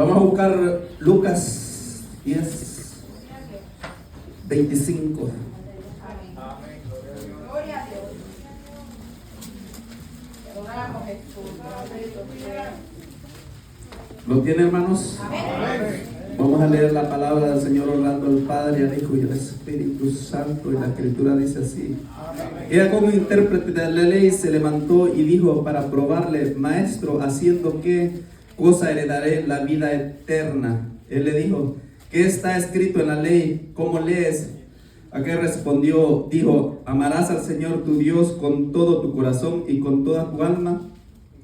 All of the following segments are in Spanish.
Vamos a buscar Lucas 10, 25. Gloria a Dios. Adoramos Jesús. ¿Lo tiene, hermanos? Vamos a leer la palabra del Señor orando al Padre, al Hijo y al Espíritu Santo. Y la Escritura dice así: ella, como intérprete de la ley, se levantó y dijo para probarle: Maestro, ¿haciendo qué cosa heredaré la vida eterna? Él le dijo: ¿qué está escrito en la ley? ¿Cómo lees? A qué respondió, dijo: amarás al Señor tu Dios con todo tu corazón y con toda tu alma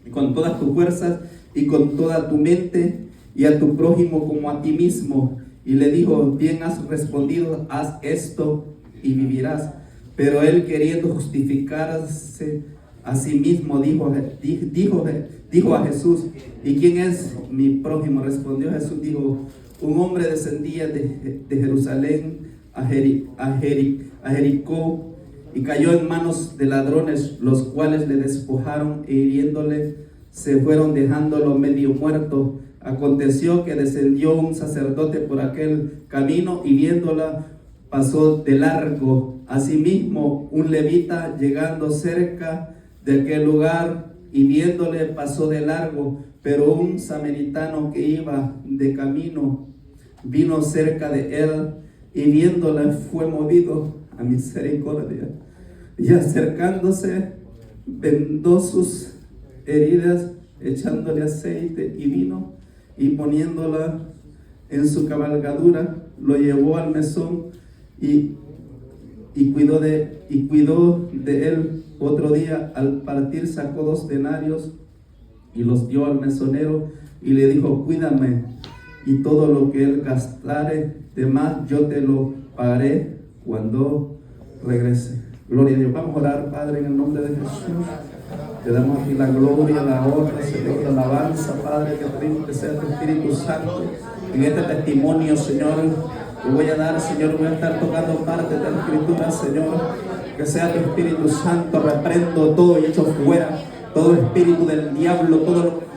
y con todas tus fuerzas y con toda tu mente, y a tu prójimo como a ti mismo. Y le dijo: bien has respondido, haz esto y vivirás. Pero él, queriendo justificarse a sí mismo, dijo a Jesús: ¿y quién es mi prójimo? Respondió Jesús, dijo: un hombre descendía de Jerusalén a Jericó, y cayó en manos de ladrones, los cuales le despojaron e hiriéndole se fueron, dejándolo medio muerto. Aconteció que descendió un sacerdote por aquel camino y viéndola pasó de largo. Asimismo un levita, llegando cerca de aquel lugar y viéndole, pasó de largo. Pero un samaritano que iba de camino vino cerca de él y viéndola fue movido a misericordia, y acercándose vendó sus heridas, echándole aceite y vino, y poniéndola en su cabalgadura, lo llevó al mesón y cuidó de él. Otro día, al partir, sacó 2 denarios y los dio al mesonero y le dijo: cuídame, y todo lo que él gastare de más yo te lo pagaré cuando regrese. Gloria a Dios. Vamos a orar. Padre, en el nombre de Jesús, te damos a ti la gloria, la honra, Señor, la alabanza. Padre, que pedimos que sea tu Espíritu Santo en este testimonio, Señor. Te voy a dar, Señor, voy a estar tocando parte de la Escritura, Señor. Que sea tu Espíritu Santo. Reprendo todo y echo fuera todo espíritu del diablo, todo lo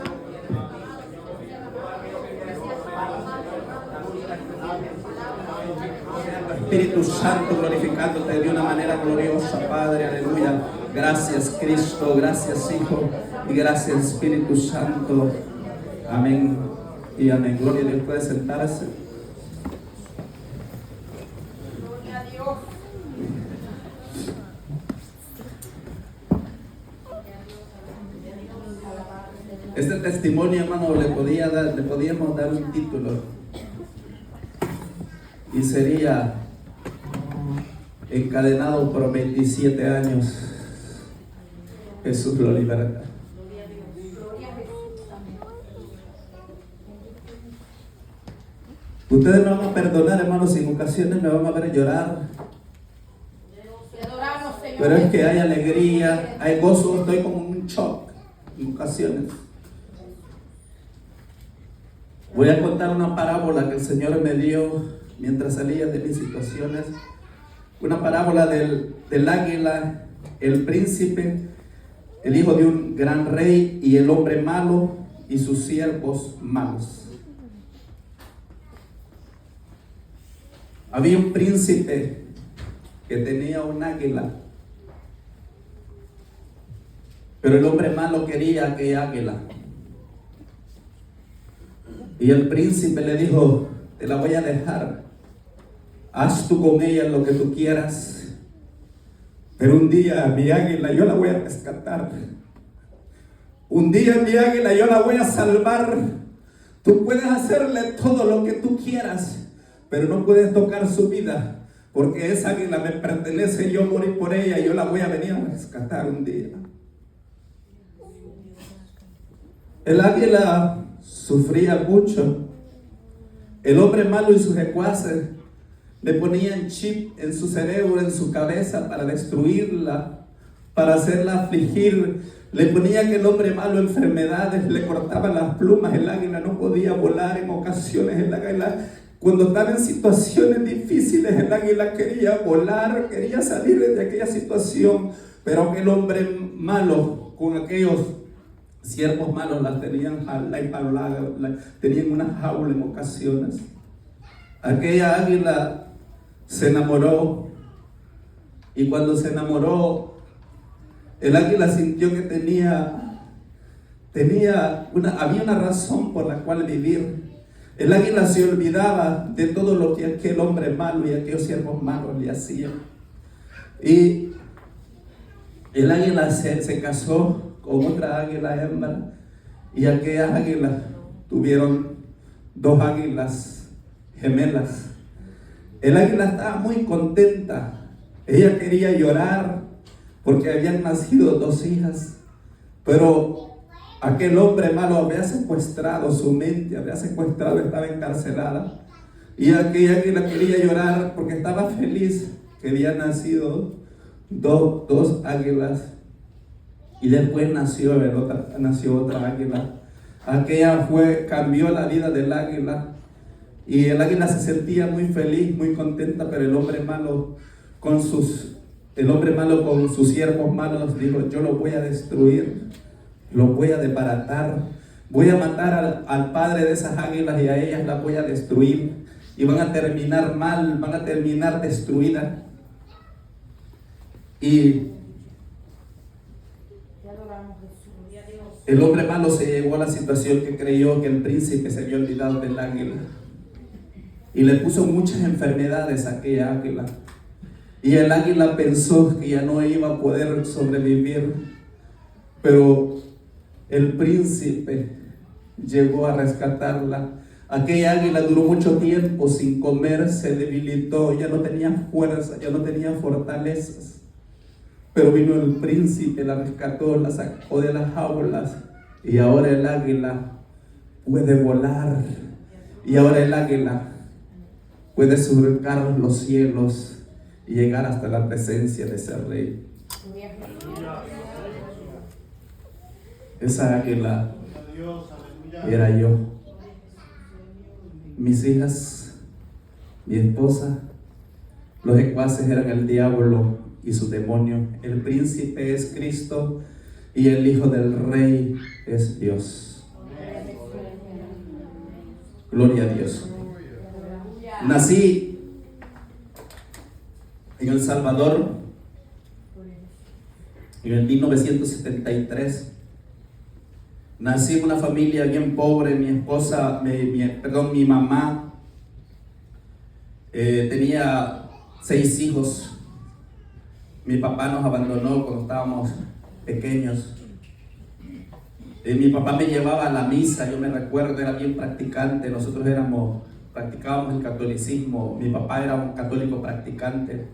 Espíritu Santo, glorificándote de una manera gloriosa, Padre, aleluya. Gracias, Cristo, gracias, Hijo, y gracias, Espíritu Santo. Amén y amén. Gloria a Dios. Puede sentarse. Gloria a Dios. Este testimonio, hermano, le podíamos dar un título, y sería: encadenado por 27 años, Jesús lo liberta. Ustedes me van a perdonar, hermanos, si en ocasiones me van a ver llorar, pero es que hay alegría, hay gozo. Estoy como en un shock en ocasiones. Voy a contar una parábola que el Señor me dio mientras salía de mis situaciones. Una parábola del águila, el príncipe, el hijo de un gran rey, y el hombre malo y sus siervos malos. Había un príncipe que tenía un águila, pero el hombre malo quería aquella águila. Y el príncipe le dijo: te la voy a dejar, haz tú con ella lo que tú quieras, pero un día mi águila yo la voy a rescatar. Un día mi águila yo la voy a salvar. Tú puedes hacerle todo lo que tú quieras, pero no puedes tocar su vida, porque esa águila me pertenece y yo morí por ella, y yo la voy a venir a rescatar un día. El águila sufría mucho. El hombre malo y sus secuaces le ponían chip en su cerebro, en su cabeza, para destruirla, para hacerla afligir. Le ponía que el hombre malo enfermedades, le cortaban las plumas. El águila no podía volar en ocasiones. El águila, cuando estaba en situaciones difíciles, el águila quería volar, quería salir de aquella situación. Pero aquel hombre malo, con aquellos siervos malos las tenían tenían una jaula en ocasiones. Aquella águila se enamoró, y cuando se enamoró, el águila sintió que había una razón por la cual vivir. El águila se olvidaba de todo lo que aquel hombre malo y aquellos siervos malos le hacían. Y el águila se casó con otra águila hembra, y aquellas águilas tuvieron 2 águilas gemelas. El águila estaba muy contenta. Ella quería llorar porque habían nacido 2 hijas, pero aquel hombre malo había secuestrado su mente, estaba encarcelada. Y aquella águila quería llorar porque estaba feliz que habían nacido dos águilas. Y después nació otra águila. Aquella cambió la vida del águila. Y el águila se sentía muy feliz, muy contenta, pero el hombre malo con sus siervos malos dijo: yo lo voy a destruir, lo voy a desbaratar, voy a matar al padre de esas águilas y a ellas las voy a destruir, y van a terminar mal, van a terminar destruidas. Y el hombre malo se llegó a la situación que creyó que el príncipe se había olvidado del águila, y le puso muchas enfermedades a aquella águila. Y el águila pensó que ya no iba a poder sobrevivir, pero el príncipe llegó a rescatarla. Aquella águila duró mucho tiempo sin comer, se debilitó, ya no tenía fuerza, ya no tenía fortalezas. Pero vino el príncipe, la rescató, la sacó de las jaulas, y ahora el águila puede volar, y ahora el águila puede surcar los cielos y llegar hasta la presencia de ese rey. Esa águila era yo. Mis hijas, mi esposa, los secuaces eran el diablo y su demonio. El príncipe es Cristo y el hijo del rey es Dios. Gloria a Dios. Nací en El Salvador en el 1973. Nací en una familia bien pobre. Mi esposa, mi mamá tenía 6 hijos. Mi papá nos abandonó cuando estábamos pequeños. Mi papá me llevaba a la misa, yo me recuerdo, era bien practicante. Nosotros practicábamos el catolicismo. Mi papá era un católico practicante,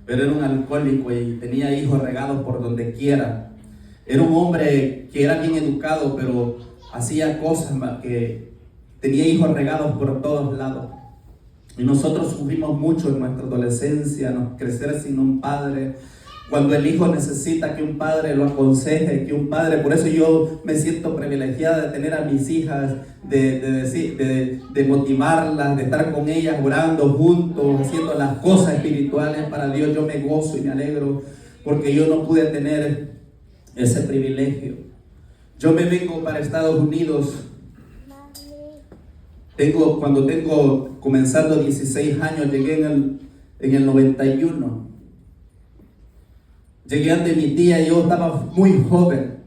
pero era un alcohólico y tenía hijos regados por donde quiera. Era un hombre que era bien educado, pero hacía cosas que tenía hijos regados por todos lados. Y nosotros sufrimos mucho en nuestra adolescencia, crecer sin un padre. Cuando el hijo necesita que un padre lo aconseje, por eso yo me siento privilegiada de tener a mis hijas, de motivarlas, de estar con ellas, orando juntos, haciendo las cosas espirituales para Dios. Yo me gozo y me alegro porque yo no pude tener ese privilegio. Yo me vengo para Estados Unidos. Comenzando 16 años, llegué en el 91. Llegué ante mi tía y yo estaba muy joven.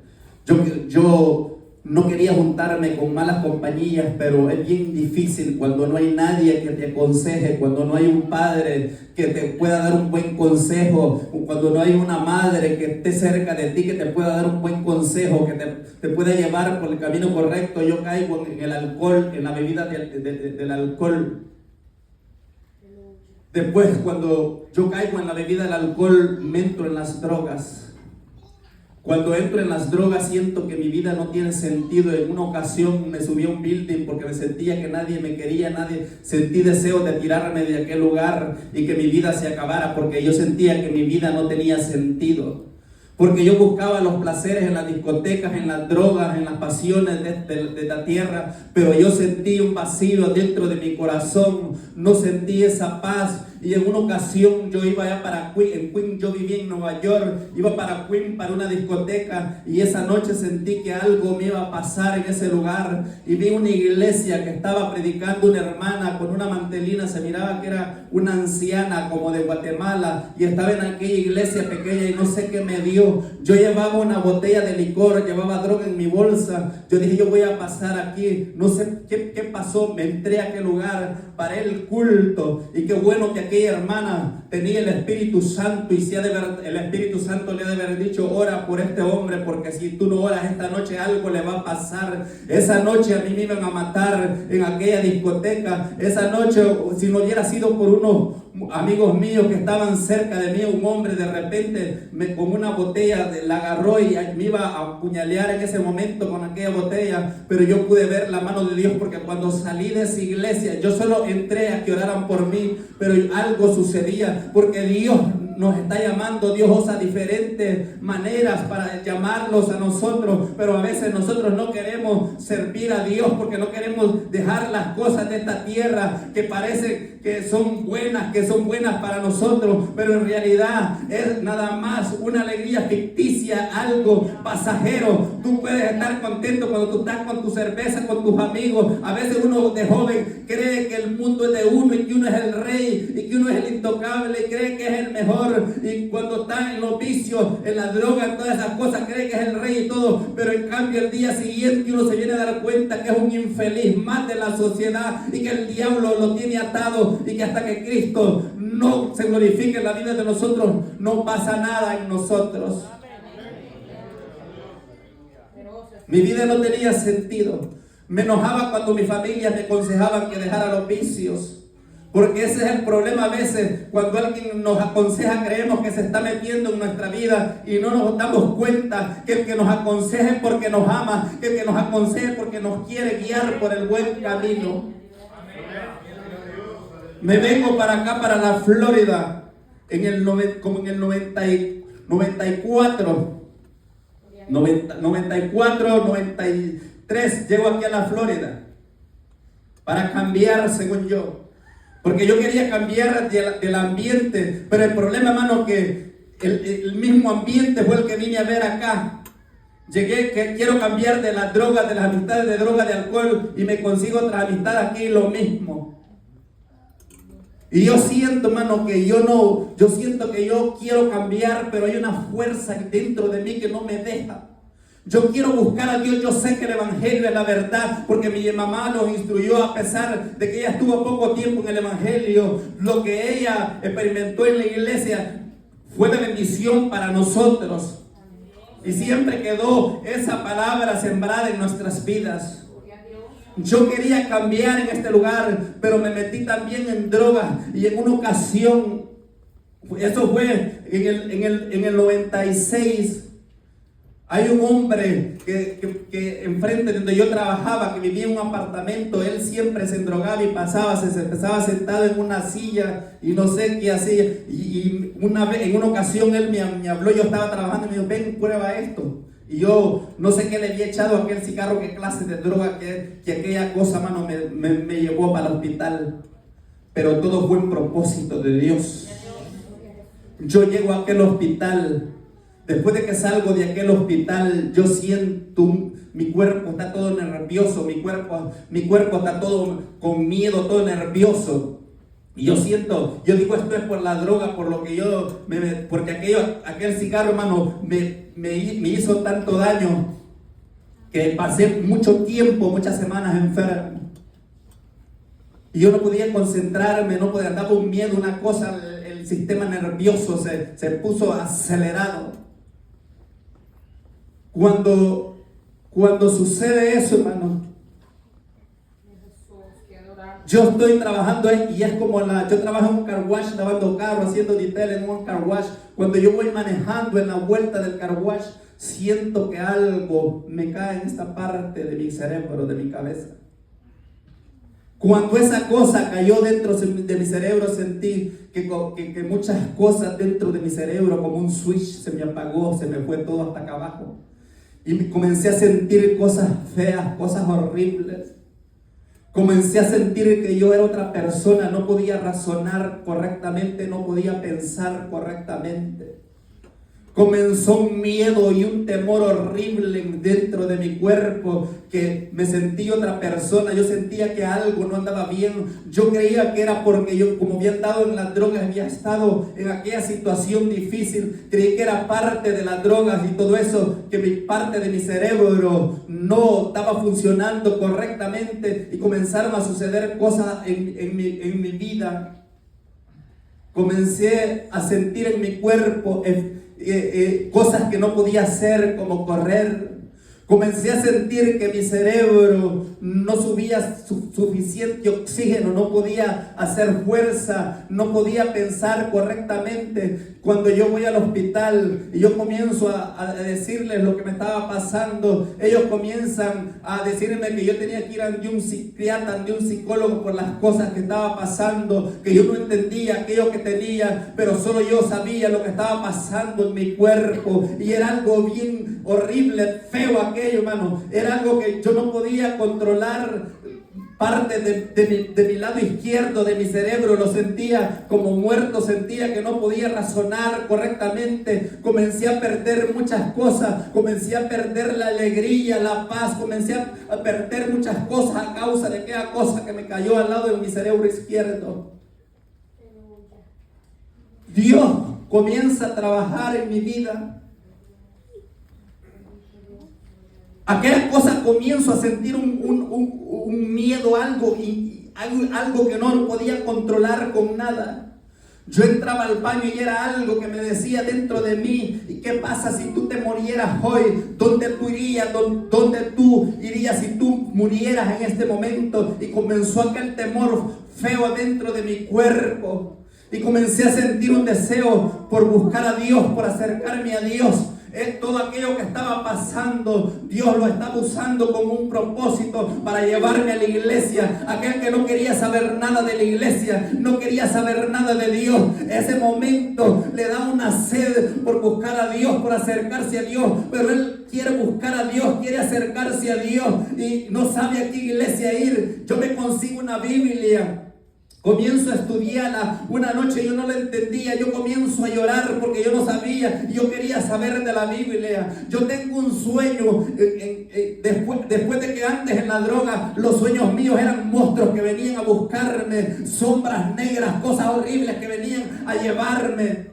Yo no quería juntarme con malas compañías, pero es bien difícil cuando no hay nadie que te aconseje, cuando no hay un padre que te pueda dar un buen consejo, cuando no hay una madre que esté cerca de ti que te pueda dar un buen consejo, que te pueda llevar por el camino correcto. Yo caigo en el alcohol, en la bebida del alcohol. Después, cuando yo caigo en la bebida del alcohol, me entro en las drogas. Cuando entro en las drogas, siento que mi vida no tiene sentido. En una ocasión me subí a un building porque me sentía que nadie me quería, sentí deseo de tirarme de aquel lugar y que mi vida se acabara, porque yo sentía que mi vida no tenía sentido. Porque yo buscaba los placeres en las discotecas, en las drogas, en las pasiones de la tierra, pero yo sentí un vacío dentro de mi corazón. No sentí esa paz. Y en una ocasión yo iba allá para Queen, yo vivía en Nueva York, iba para Queen, para una discoteca, y esa noche sentí que algo me iba a pasar en ese lugar, y vi una iglesia que estaba predicando una hermana con una mantelina, se miraba que era una anciana como de Guatemala, y estaba en aquella iglesia pequeña y no sé qué me dio. Yo llevaba una botella de licor, llevaba droga en mi bolsa. Yo dije, yo voy a pasar aquí, no sé qué pasó, me entré a aquel lugar, paré el culto, y qué bueno que aquella hermana tenía el Espíritu Santo, y si el Espíritu Santo le ha de haber dicho, ora por este hombre, porque si tú no oras esta noche algo le va a pasar. Esa noche a mí me iban a matar en aquella discoteca. Esa noche, si no hubiera sido por unos amigos míos que estaban cerca de mí, un hombre de repente con una botella la agarró y me iba a apuñalear en ese momento con aquella botella, pero yo pude ver la mano de Dios, porque cuando salí de esa iglesia yo solo entré a que oraran por mí, pero algo sucedía, porque Dios nos está llamando. Dios usa diferentes maneras para llamarlos a nosotros, pero a veces nosotros no queremos servir a Dios porque no queremos dejar las cosas de esta tierra que parece que son buenas para nosotros, pero en realidad es nada más una alegría ficticia, algo pasajero. Tú puedes estar contento cuando tú estás con tu cerveza, con tus amigos. A veces uno de joven cree que el mundo es de uno y que uno es el rey y que uno es el intocable y cree que es el mejor, y cuando está en los vicios, en la droga, en todas esas cosas, cree que es el rey y todo, pero en cambio el día siguiente uno se viene a dar cuenta que es un infeliz más de la sociedad y que el diablo lo tiene atado, y que hasta que Cristo no se glorifique en la vida de nosotros no pasa nada en nosotros. Mi vida no tenía sentido. Me enojaba cuando mi familia me aconsejaban que dejara los vicios, porque ese es el problema a veces. Cuando alguien nos aconseja, creemos que se está metiendo en nuestra vida y no nos damos cuenta que el que nos aconseja es porque nos ama, que el que nos aconseja es porque nos quiere guiar por el buen camino. Me vengo para acá, para la Florida, como en el 94, 93, llego aquí a la Florida para cambiar, según yo. Porque yo quería cambiar del ambiente, pero el problema, hermano, que el mismo ambiente fue el que vine a ver acá. Llegué que quiero cambiar de las drogas, de las amistades de droga, de alcohol, y me consigo otra amistad aquí, lo mismo. Y yo siento, hermano, que yo siento que yo quiero cambiar, pero hay una fuerza dentro de mí que no me deja. Yo quiero buscar a Dios. Yo sé que el evangelio es la verdad, porque mi mamá nos instruyó, a pesar de que ella estuvo poco tiempo en el evangelio. Lo que ella experimentó en la iglesia fue de bendición para nosotros, y siempre quedó esa palabra sembrada en nuestras vidas. Yo quería cambiar en este lugar, pero me metí también en drogas, y en una ocasión, eso fue en el 96, hay un hombre que enfrente de donde yo trabajaba, que vivía en un apartamento. Él siempre se endrogaba y se empezaba sentado en una silla y no sé qué hacía. Y en una ocasión él me habló, yo estaba trabajando y me dijo, ven, prueba esto. Y yo no sé qué le había echado a aquel cigarro, qué clase de droga, que aquella cosa, mano, me llevó para el hospital. Pero todo fue un propósito de Dios. Yo llego a aquel hospital. Después de que salgo de aquel hospital, yo siento mi cuerpo está todo nervioso, mi cuerpo está todo con miedo, todo nervioso. Y yo digo, esto es por la droga, por lo que porque aquel cigarro, hermano, me hizo tanto daño que pasé mucho tiempo, muchas semanas enfermo. Y yo no podía concentrarme, andaba un miedo, una cosa, el sistema nervioso se puso acelerado. Cuando sucede eso, hermano, yo estoy trabajando y es como yo trabajo en un car wash, lavando carros, haciendo detail en un car wash. Cuando yo voy manejando en la vuelta del car wash, siento que algo me cae en esta parte de mi cerebro, de mi cabeza. Cuando esa cosa cayó dentro de mi cerebro, sentí que muchas cosas dentro de mi cerebro, como un switch, se me apagó, se me fue todo hasta acá abajo. Y comencé a sentir cosas feas, cosas horribles. Comencé a sentir que yo era otra persona, no podía razonar correctamente, no podía pensar correctamente. Comenzó un miedo y un temor horrible dentro de mi cuerpo, que me sentí otra persona. Yo sentía que algo no andaba bien. Yo creía que era porque yo, como había andado en las drogas, había estado en aquella situación difícil. Creí que era parte de las drogas y todo eso, que parte de mi cerebro no estaba funcionando correctamente y comenzaron a suceder cosas en mi vida. Comencé a sentir en mi cuerpo cosas que no podía hacer, como correr. Comencé a sentir que mi cerebro no subía suficiente oxígeno, no podía hacer fuerza, no podía pensar correctamente. Cuando yo voy al hospital y yo comienzo a decirles lo que me estaba pasando, ellos comienzan a decirme que yo tenía que ir ante un psiquiatra, ante un psicólogo por las cosas que estaba pasando, que yo no entendía aquello que tenía, pero solo yo sabía lo que estaba pasando en mi cuerpo, y era algo bien horrible, feo aquello, hermano. Era algo que yo no podía controlar. Parte de mi lado izquierdo de mi cerebro lo sentía como muerto, sentía que no podía razonar correctamente. Comencé a perder muchas cosas, comencé a perder la alegría, la paz, comencé a perder muchas cosas a causa de aquella cosa que me cayó al lado de mi cerebro izquierdo. Dios comienza a trabajar en mi vida. Aquella cosa comienzo a sentir un miedo, algo que no podía controlar con nada. Yo entraba al baño y era algo que me decía dentro de mí: ¿y qué pasa si tú te murieras hoy? ¿Dónde tú irías? ¿Dónde tú irías si tú murieras en este momento? Y comenzó aquel temor feo dentro de mi cuerpo. Y comencé a sentir un deseo por buscar a Dios, por acercarme a Dios. Todo aquello que estaba pasando, Dios lo estaba usando con un propósito para llevarme a la iglesia. Aquel que no quería saber nada de la iglesia, no quería saber nada de Dios, ese momento le da una sed por buscar a Dios, por acercarse a Dios. Pero él quiere buscar a Dios, quiere acercarse a Dios y no sabe a qué iglesia ir. Yo me consigo una Biblia. Comienzo a estudiarla. Una noche yo no la entendía. Yo comienzo a llorar porque yo no sabía. Yo quería saber de la Biblia. Yo tengo un sueño. Después de que antes en la droga los sueños míos eran monstruos que venían a buscarme, sombras negras, cosas horribles que venían a llevarme.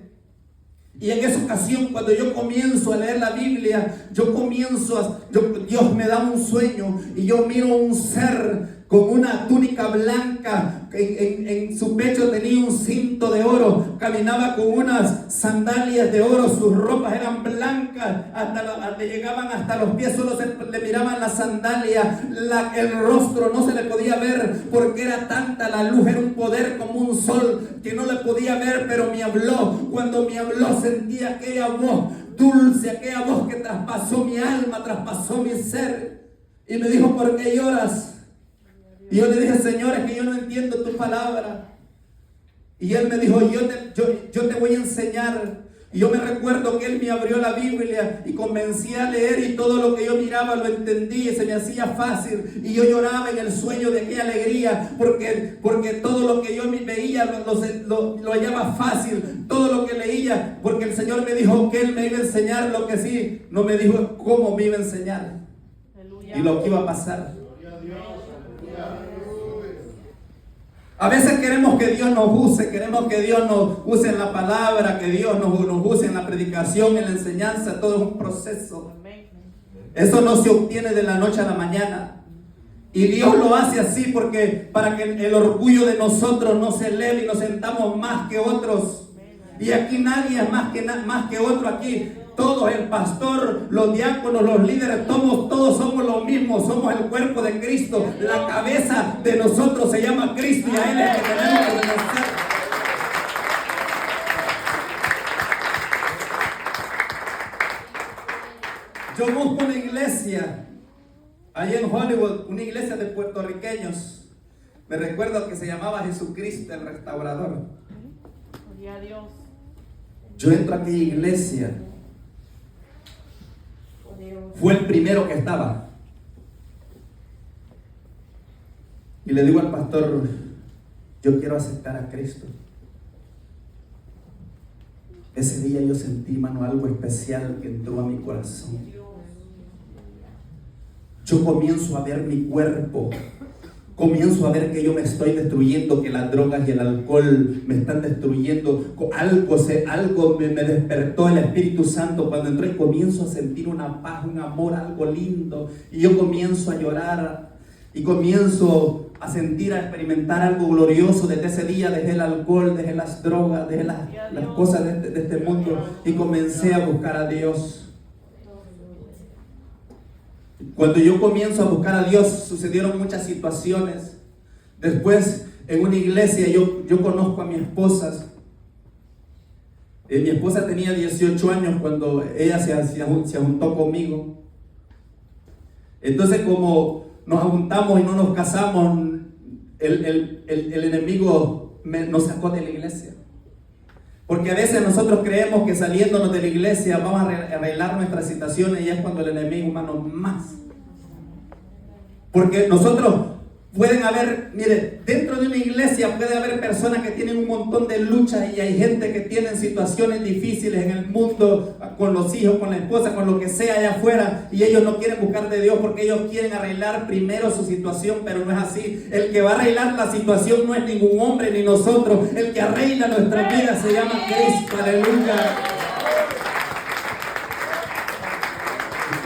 Y en esa ocasión, cuando yo comienzo a leer la Biblia, Dios me da un sueño y yo miro un ser con una túnica blanca, en su pecho tenía un cinto de oro, caminaba con unas sandalias de oro, sus ropas eran blancas, le llegaban hasta los pies, solo le miraban las sandalias, el rostro no se le podía ver porque era tanta la luz, era un poder como un sol que no le podía ver, pero me habló. Cuando me habló sentí aquella voz dulce, aquella voz que traspasó mi alma, traspasó mi ser, y me dijo: ¿por qué lloras? Y yo le dije: Señor, es que yo no entiendo tu palabra. Y él me dijo: yo te voy a enseñar. Y yo me recuerdo que él me abrió la Biblia y comencé a leer, y todo lo que yo miraba lo entendí y se me hacía fácil. Y yo lloraba en el sueño de aquella alegría porque todo lo que yo veía lo hallaba fácil. Todo lo que leía, porque el Señor me dijo que él me iba a enseñar. Lo que sí, no me dijo cómo me iba a enseñar. Aleluya. Y lo que iba a pasar. A veces queremos que Dios nos use, queremos que Dios nos use en la palabra, que Dios nos use en la predicación, en la enseñanza. Todo es un proceso. Eso no se obtiene de la noche a la mañana. Y Dios lo hace así porque para que el orgullo de nosotros no se eleve y nos sentamos más que otros. Y aquí nadie es más que otro aquí. Todos, el pastor, los diáconos, los líderes, todos somos lo mismo, somos el cuerpo de Cristo. La cabeza de nosotros se llama Cristo y a Él es que tenemos que obedecer. Yo busco una iglesia allá en Hollywood, una iglesia de puertorriqueños. Me recuerdo que se llamaba Jesucristo el Restaurador. Gloria a Dios. Yo entro a aquella iglesia. Fue el primero que estaba. Y le digo al pastor, yo quiero aceptar a Cristo. Ese día yo sentí, hermano, algo especial que entró a mi corazón. Yo comienzo a ver mi cuerpo. Comienzo a ver que yo me estoy destruyendo, que las drogas y el alcohol me están destruyendo. Algo me despertó el Espíritu Santo cuando entró, y comienzo a sentir una paz, un amor, algo lindo. Y yo comienzo a llorar y comienzo a sentir, a experimentar algo glorioso. Desde ese día dejé el alcohol, dejé las drogas, dejé las cosas de este mundo y comencé a buscar a Dios. Cuando yo comienzo a buscar a Dios, sucedieron muchas situaciones. Después, en una iglesia, yo conozco a mi esposa. Mi esposa tenía 18 años cuando ella se juntó conmigo. Entonces, como nos juntamos y no nos casamos, el enemigo nos sacó de la iglesia. Porque a veces nosotros creemos que saliéndonos de la iglesia vamos a arreglar nuestras situaciones, y es cuando el enemigo, hermano, más. Porque nosotros pueden haber, mire, dentro de una iglesia puede haber personas que tienen un montón de luchas, y hay gente que tiene situaciones difíciles en el mundo, con los hijos, con la esposa, con lo que sea allá afuera, y ellos no quieren buscar de Dios porque ellos quieren arreglar primero su situación, pero no es así. El que va a arreglar la situación no es ningún hombre ni nosotros. El que arregla nuestra vida se llama Cristo. Aleluya.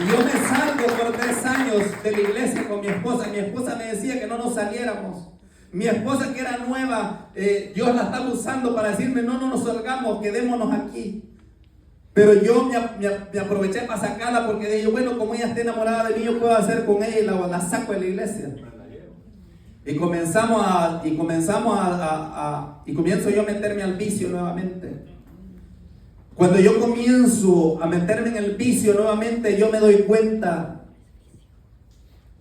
Y yo me salgo por 3 años de la iglesia con mi esposa. Mi esposa me decía que no nos saliéramos. Mi esposa, que era nueva, Dios la estaba usando para decirme, no nos salgamos, quedémonos aquí. Pero yo me aproveché para sacarla, porque dije, bueno, como ella está enamorada de mí, yo puedo hacer con ella y la saco de la iglesia. Y comienzo yo a meterme al vicio nuevamente. Cuando yo comienzo a meterme en el vicio nuevamente, yo me doy cuenta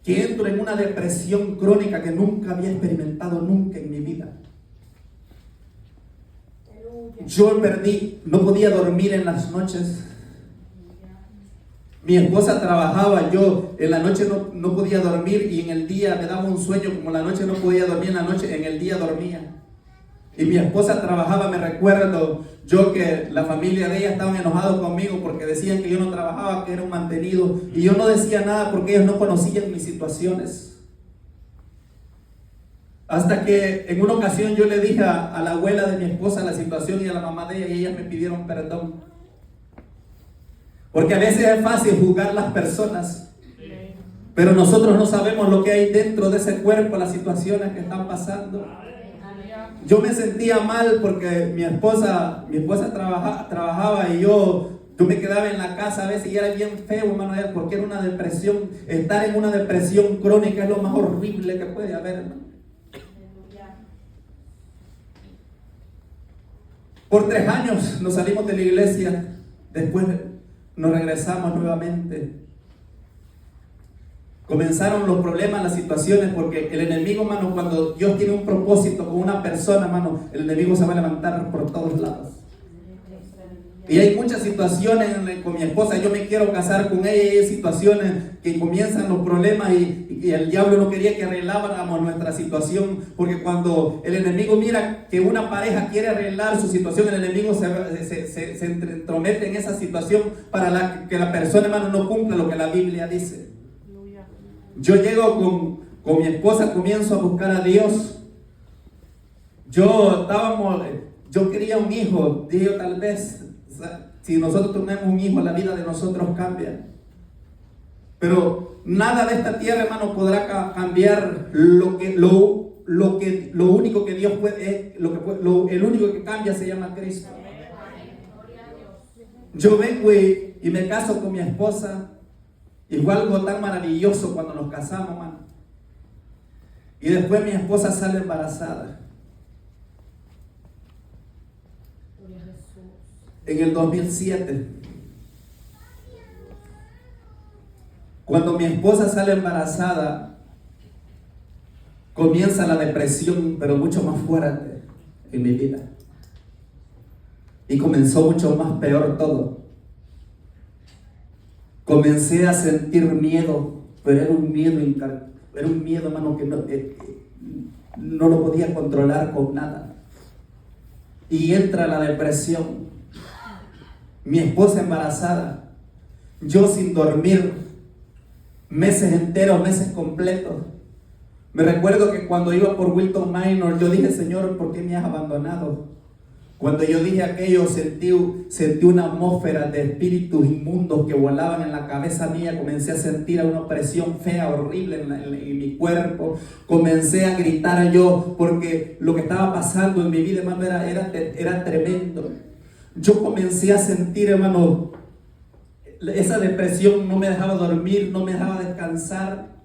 que entro en una depresión crónica que nunca había experimentado nunca en mi vida. Yo no podía dormir en las noches. Mi esposa trabajaba, yo en la noche no podía dormir, y en el día me daba un sueño. Como la noche no podía dormir, en la noche, en el día dormía. Y mi esposa trabajaba. Me recuerdo yo que la familia de ella estaban enojados conmigo porque decían que yo no trabajaba, que era un mantenido, y yo no decía nada porque ellos no conocían mis situaciones. Hasta que en una ocasión yo le dije a la abuela de mi esposa la situación, y a la mamá de ella, y ellas me pidieron perdón. Porque a veces es fácil juzgar las personas, pero nosotros no sabemos lo que hay dentro de ese cuerpo, las situaciones que están pasando. Yo me sentía mal porque mi esposa trabajaba, y yo me quedaba en la casa a veces, y era bien feo, hermano, porque era una depresión. Estar en una depresión crónica es lo más horrible que puede haber, hermano. Por 3 años nos salimos de la iglesia. Después nos regresamos nuevamente. Comenzaron los problemas, las situaciones, porque el enemigo, hermano, cuando Dios tiene un propósito con una persona, hermano, el enemigo se va a levantar por todos lados. Y hay muchas situaciones con mi esposa. Yo me quiero casar con ella, y hay situaciones que comienzan los problemas, y el diablo no quería que arregláramos nuestra situación, porque cuando el enemigo mira que una pareja quiere arreglar su situación, el enemigo se entromete en esa situación para que la persona, hermano, no cumpla lo que la Biblia dice. Yo llego con mi esposa, comienzo a buscar a Dios. Yo quería un hijo. Digo, tal vez si nosotros tenemos un hijo, la vida de nosotros cambia. Pero nada de esta tierra, hermano, podrá cambiar lo único que Dios puede, el único que cambia se llama Cristo. Yo vengo y me caso con mi esposa, y fue algo tan maravilloso cuando nos casamos, hermano. Y después mi esposa sale embarazada. En el 2007. Cuando mi esposa sale embarazada, comienza la depresión, pero mucho más fuerte en mi vida. Y comenzó mucho más peor todo. Comencé a sentir miedo, pero era un miedo, hermano, que no lo podía controlar con nada. Y entra la depresión. Mi esposa embarazada, yo sin dormir, meses enteros, meses completos. Me recuerdo que cuando iba por Wilton Minor, yo dije, Señor, ¿por qué me has abandonado? Cuando yo dije aquello, sentí una atmósfera de espíritus inmundos que volaban en la cabeza mía. Comencé a sentir una opresión fea, horrible en mi cuerpo. Comencé a gritar yo, porque lo que estaba pasando en mi vida, hermano, era tremendo. Yo comencé a sentir, hermano, esa depresión no me dejaba dormir, no me dejaba descansar.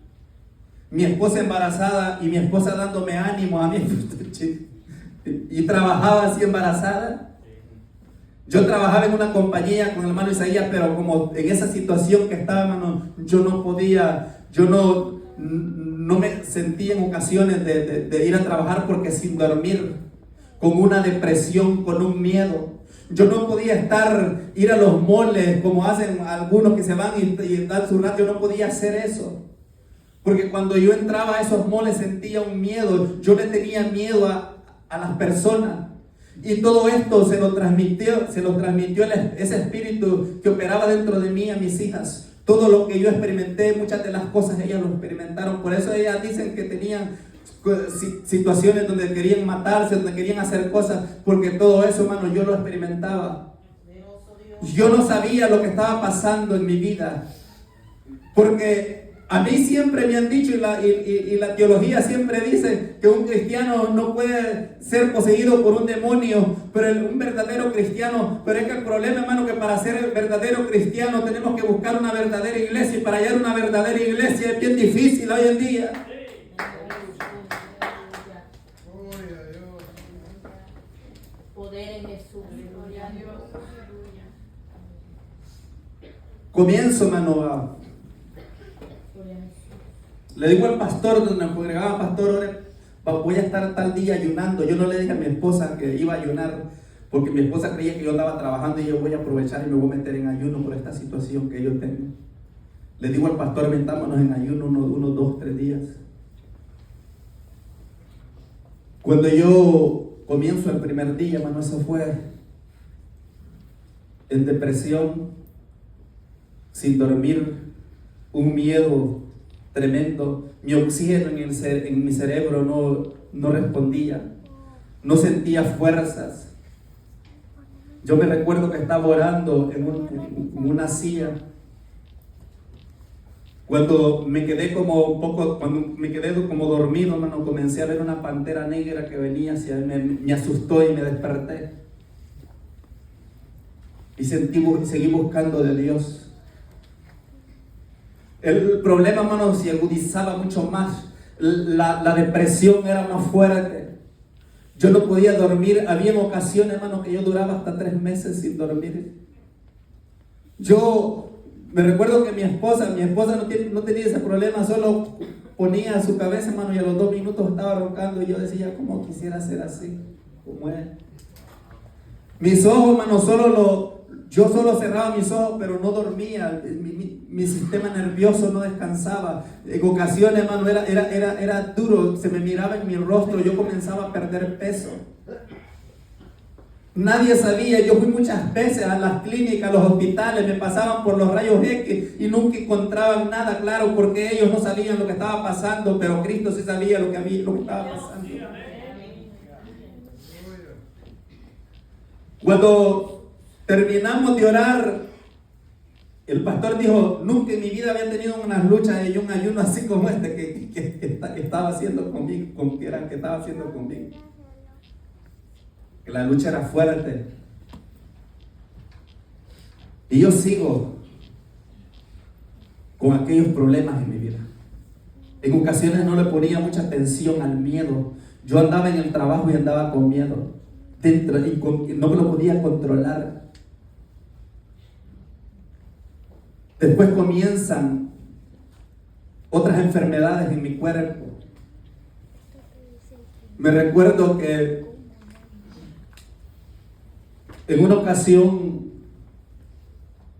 Mi esposa embarazada y mi esposa dándome ánimo a mí. Y trabajaba así embarazada. Yo trabajaba en una compañía con el hermano Isaías, pero como en esa situación que estaba, hermano, yo no podía, yo no me sentía en ocasiones de ir a trabajar, porque sin dormir, con una depresión, con un miedo. Yo no podía ir a los moles como hacen algunos que se van y dan su rato. Yo no podía hacer eso. Porque cuando yo entraba a esos moles sentía un miedo. Yo le tenía miedo a las personas. Y todo esto se lo transmitió ese espíritu que operaba dentro de mí a mis hijas. Todo lo que yo experimenté, muchas de las cosas ellas lo experimentaron. Por eso ellas dicen que tenían situaciones donde querían matarse, donde querían hacer cosas, porque todo eso, hermano, yo lo experimentaba. Yo no sabía lo que estaba pasando en mi vida, porque a mí siempre me han dicho, y la teología siempre dice que un cristiano no puede ser poseído por un demonio, pero un verdadero cristiano. Pero es que el problema, hermano, que para ser verdadero cristiano tenemos que buscar una verdadera iglesia, y para hallar una verdadera iglesia es bien difícil hoy en día. Poder en Jesús. Gloria a Dios. Comienzo, hermano, le digo al pastor, donde me congregaba, pastor, voy a estar tal día ayunando. Yo no le dije a mi esposa que iba a ayunar, porque mi esposa creía que yo andaba trabajando, y yo voy a aprovechar y me voy a meter en ayuno por esta situación que yo tengo. Le digo al pastor, metámonos en ayuno unos 2, 3 días. Cuando yo comienzo el primer día, hermano, eso fue en depresión, sin dormir, un miedo tremendo. Mi oxígeno en mi cerebro no respondía, no sentía fuerzas. Yo me recuerdo que estaba orando en una silla. Cuando me quedé como dormido, hermano, comencé a ver una pantera negra que venía hacia mí. Me asustó y me desperté. Y seguí buscando de Dios. El problema, hermano, se agudizaba mucho más. La depresión era más fuerte. Yo no podía dormir. Había ocasiones, hermano, que yo duraba hasta 3 meses sin dormir. Yo me recuerdo que mi esposa no tenía ese problema, solo ponía su cabeza, hermano, y a los 2 minutos estaba roncando, y yo decía, ¿cómo quisiera ser así como él? Mis ojos, hermano, yo solo cerraba mis ojos, pero no dormía. Mi sistema nervioso no descansaba. En ocasiones, hermano, era duro. Se me miraba en mi rostro. Yo comenzaba a perder peso. Nadie sabía. Yo fui muchas veces a las clínicas, a los hospitales. Me pasaban por los rayos X y nunca encontraban nada claro, porque ellos no sabían lo que estaba pasando. Pero Cristo sí sabía lo que estaba pasando. Cuando terminamos de orar, el pastor dijo, nunca en mi vida había tenido unas luchas y un ayuno así como este que estaba haciendo conmigo, que estaba haciendo conmigo. Que la lucha era fuerte. Y yo sigo con aquellos problemas en mi vida. En ocasiones no le ponía mucha atención al miedo. Yo andaba en el trabajo y andaba con miedo dentro, y no me lo podía controlar. Después comienzan otras enfermedades en mi cuerpo. Me recuerdo que en una ocasión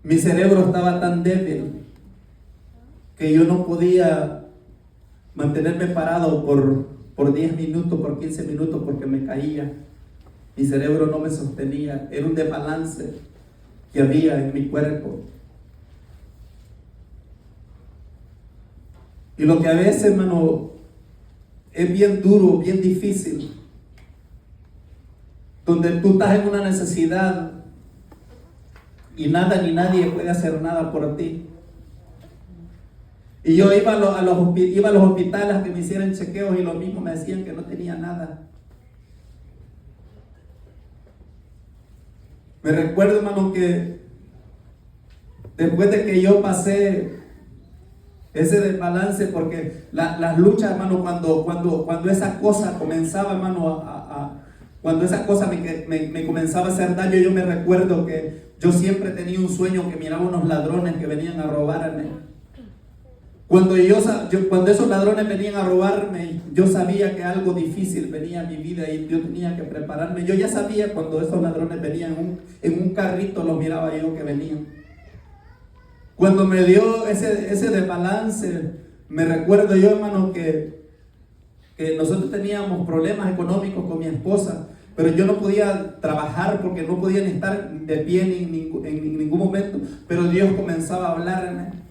mi cerebro estaba tan débil que yo no podía mantenerme parado por 10 minutos, por 15 minutos, porque me caía. Mi cerebro no me sostenía. Era un desbalance que había en mi cuerpo. Y lo que a veces, hermano, es bien duro, bien difícil, donde tú estás en una necesidad y nada ni nadie puede hacer nada por ti. Y yo iba a los hospitales a que me hicieran chequeos y lo mismo me decían que no tenía nada. Me recuerdo, hermano, que después de que yo pasé ese desbalance, porque las luchas, hermano, cuando esa cosa comenzaba, hermano, cuando esa cosa me comenzaba a hacer daño, yo me recuerdo que yo siempre tenía un sueño que miraba unos ladrones que venían a robarme. Cuando esos ladrones venían a robarme, yo sabía que algo difícil venía a mi vida y yo tenía que prepararme. Yo ya sabía cuando esos ladrones venían en un carrito, los miraba yo que venían. Cuando me dio ese desbalance, me recuerdo yo, hermano, que nosotros teníamos problemas económicos con mi esposa, pero yo no podía trabajar porque no podían estar de pie en ningún momento, pero Dios comenzaba a hablarme.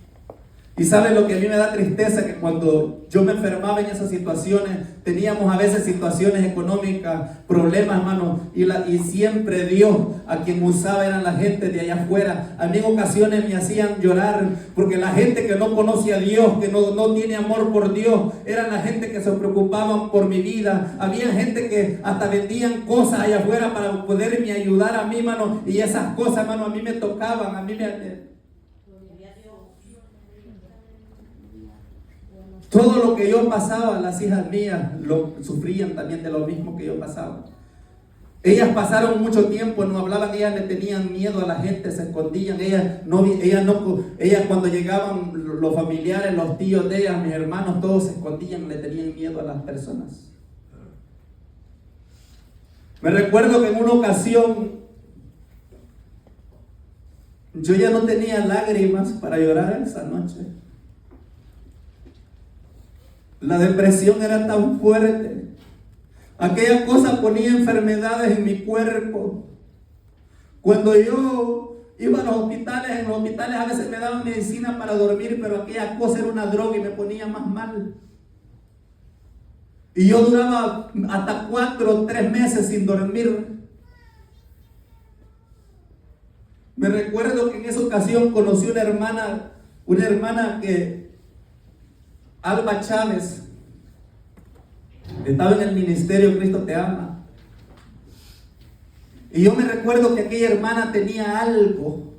Y ¿sabe lo que a mí me da tristeza? Que cuando yo me enfermaba en esas situaciones, teníamos a veces situaciones económicas, problemas, hermano, y siempre Dios a quien usaba eran la gente de allá afuera. A mí en ocasiones me hacían llorar porque la gente que no conoce a Dios, que no tiene amor por Dios, eran la gente que se preocupaban por mi vida. Había gente que hasta vendían cosas allá afuera para poderme ayudar a mí, hermano, y esas cosas, hermano, a mí me tocaban, a mí me... Todo lo que yo pasaba, las hijas mías lo sufrían también de lo mismo que yo pasaba. Ellas pasaron mucho tiempo, no hablaban, ellas le tenían miedo a la gente, se escondían. Ellas cuando llegaban los familiares, los tíos de ellas, mis hermanos, todos se escondían, le tenían miedo a las personas. Me recuerdo que en una ocasión yo ya no tenía lágrimas para llorar esa noche. La depresión era tan fuerte. Aquella cosa ponía enfermedades en mi cuerpo. Cuando yo iba a los hospitales, en los hospitales a veces me daban medicina para dormir, pero aquella cosa era una droga y me ponía más mal. Y yo duraba hasta 4 o 3 meses sin dormir. Me recuerdo que en esa ocasión conocí una hermana que Alba Chávez, estaba en el ministerio Cristo Te Ama. Y yo me recuerdo que aquella hermana tenía algo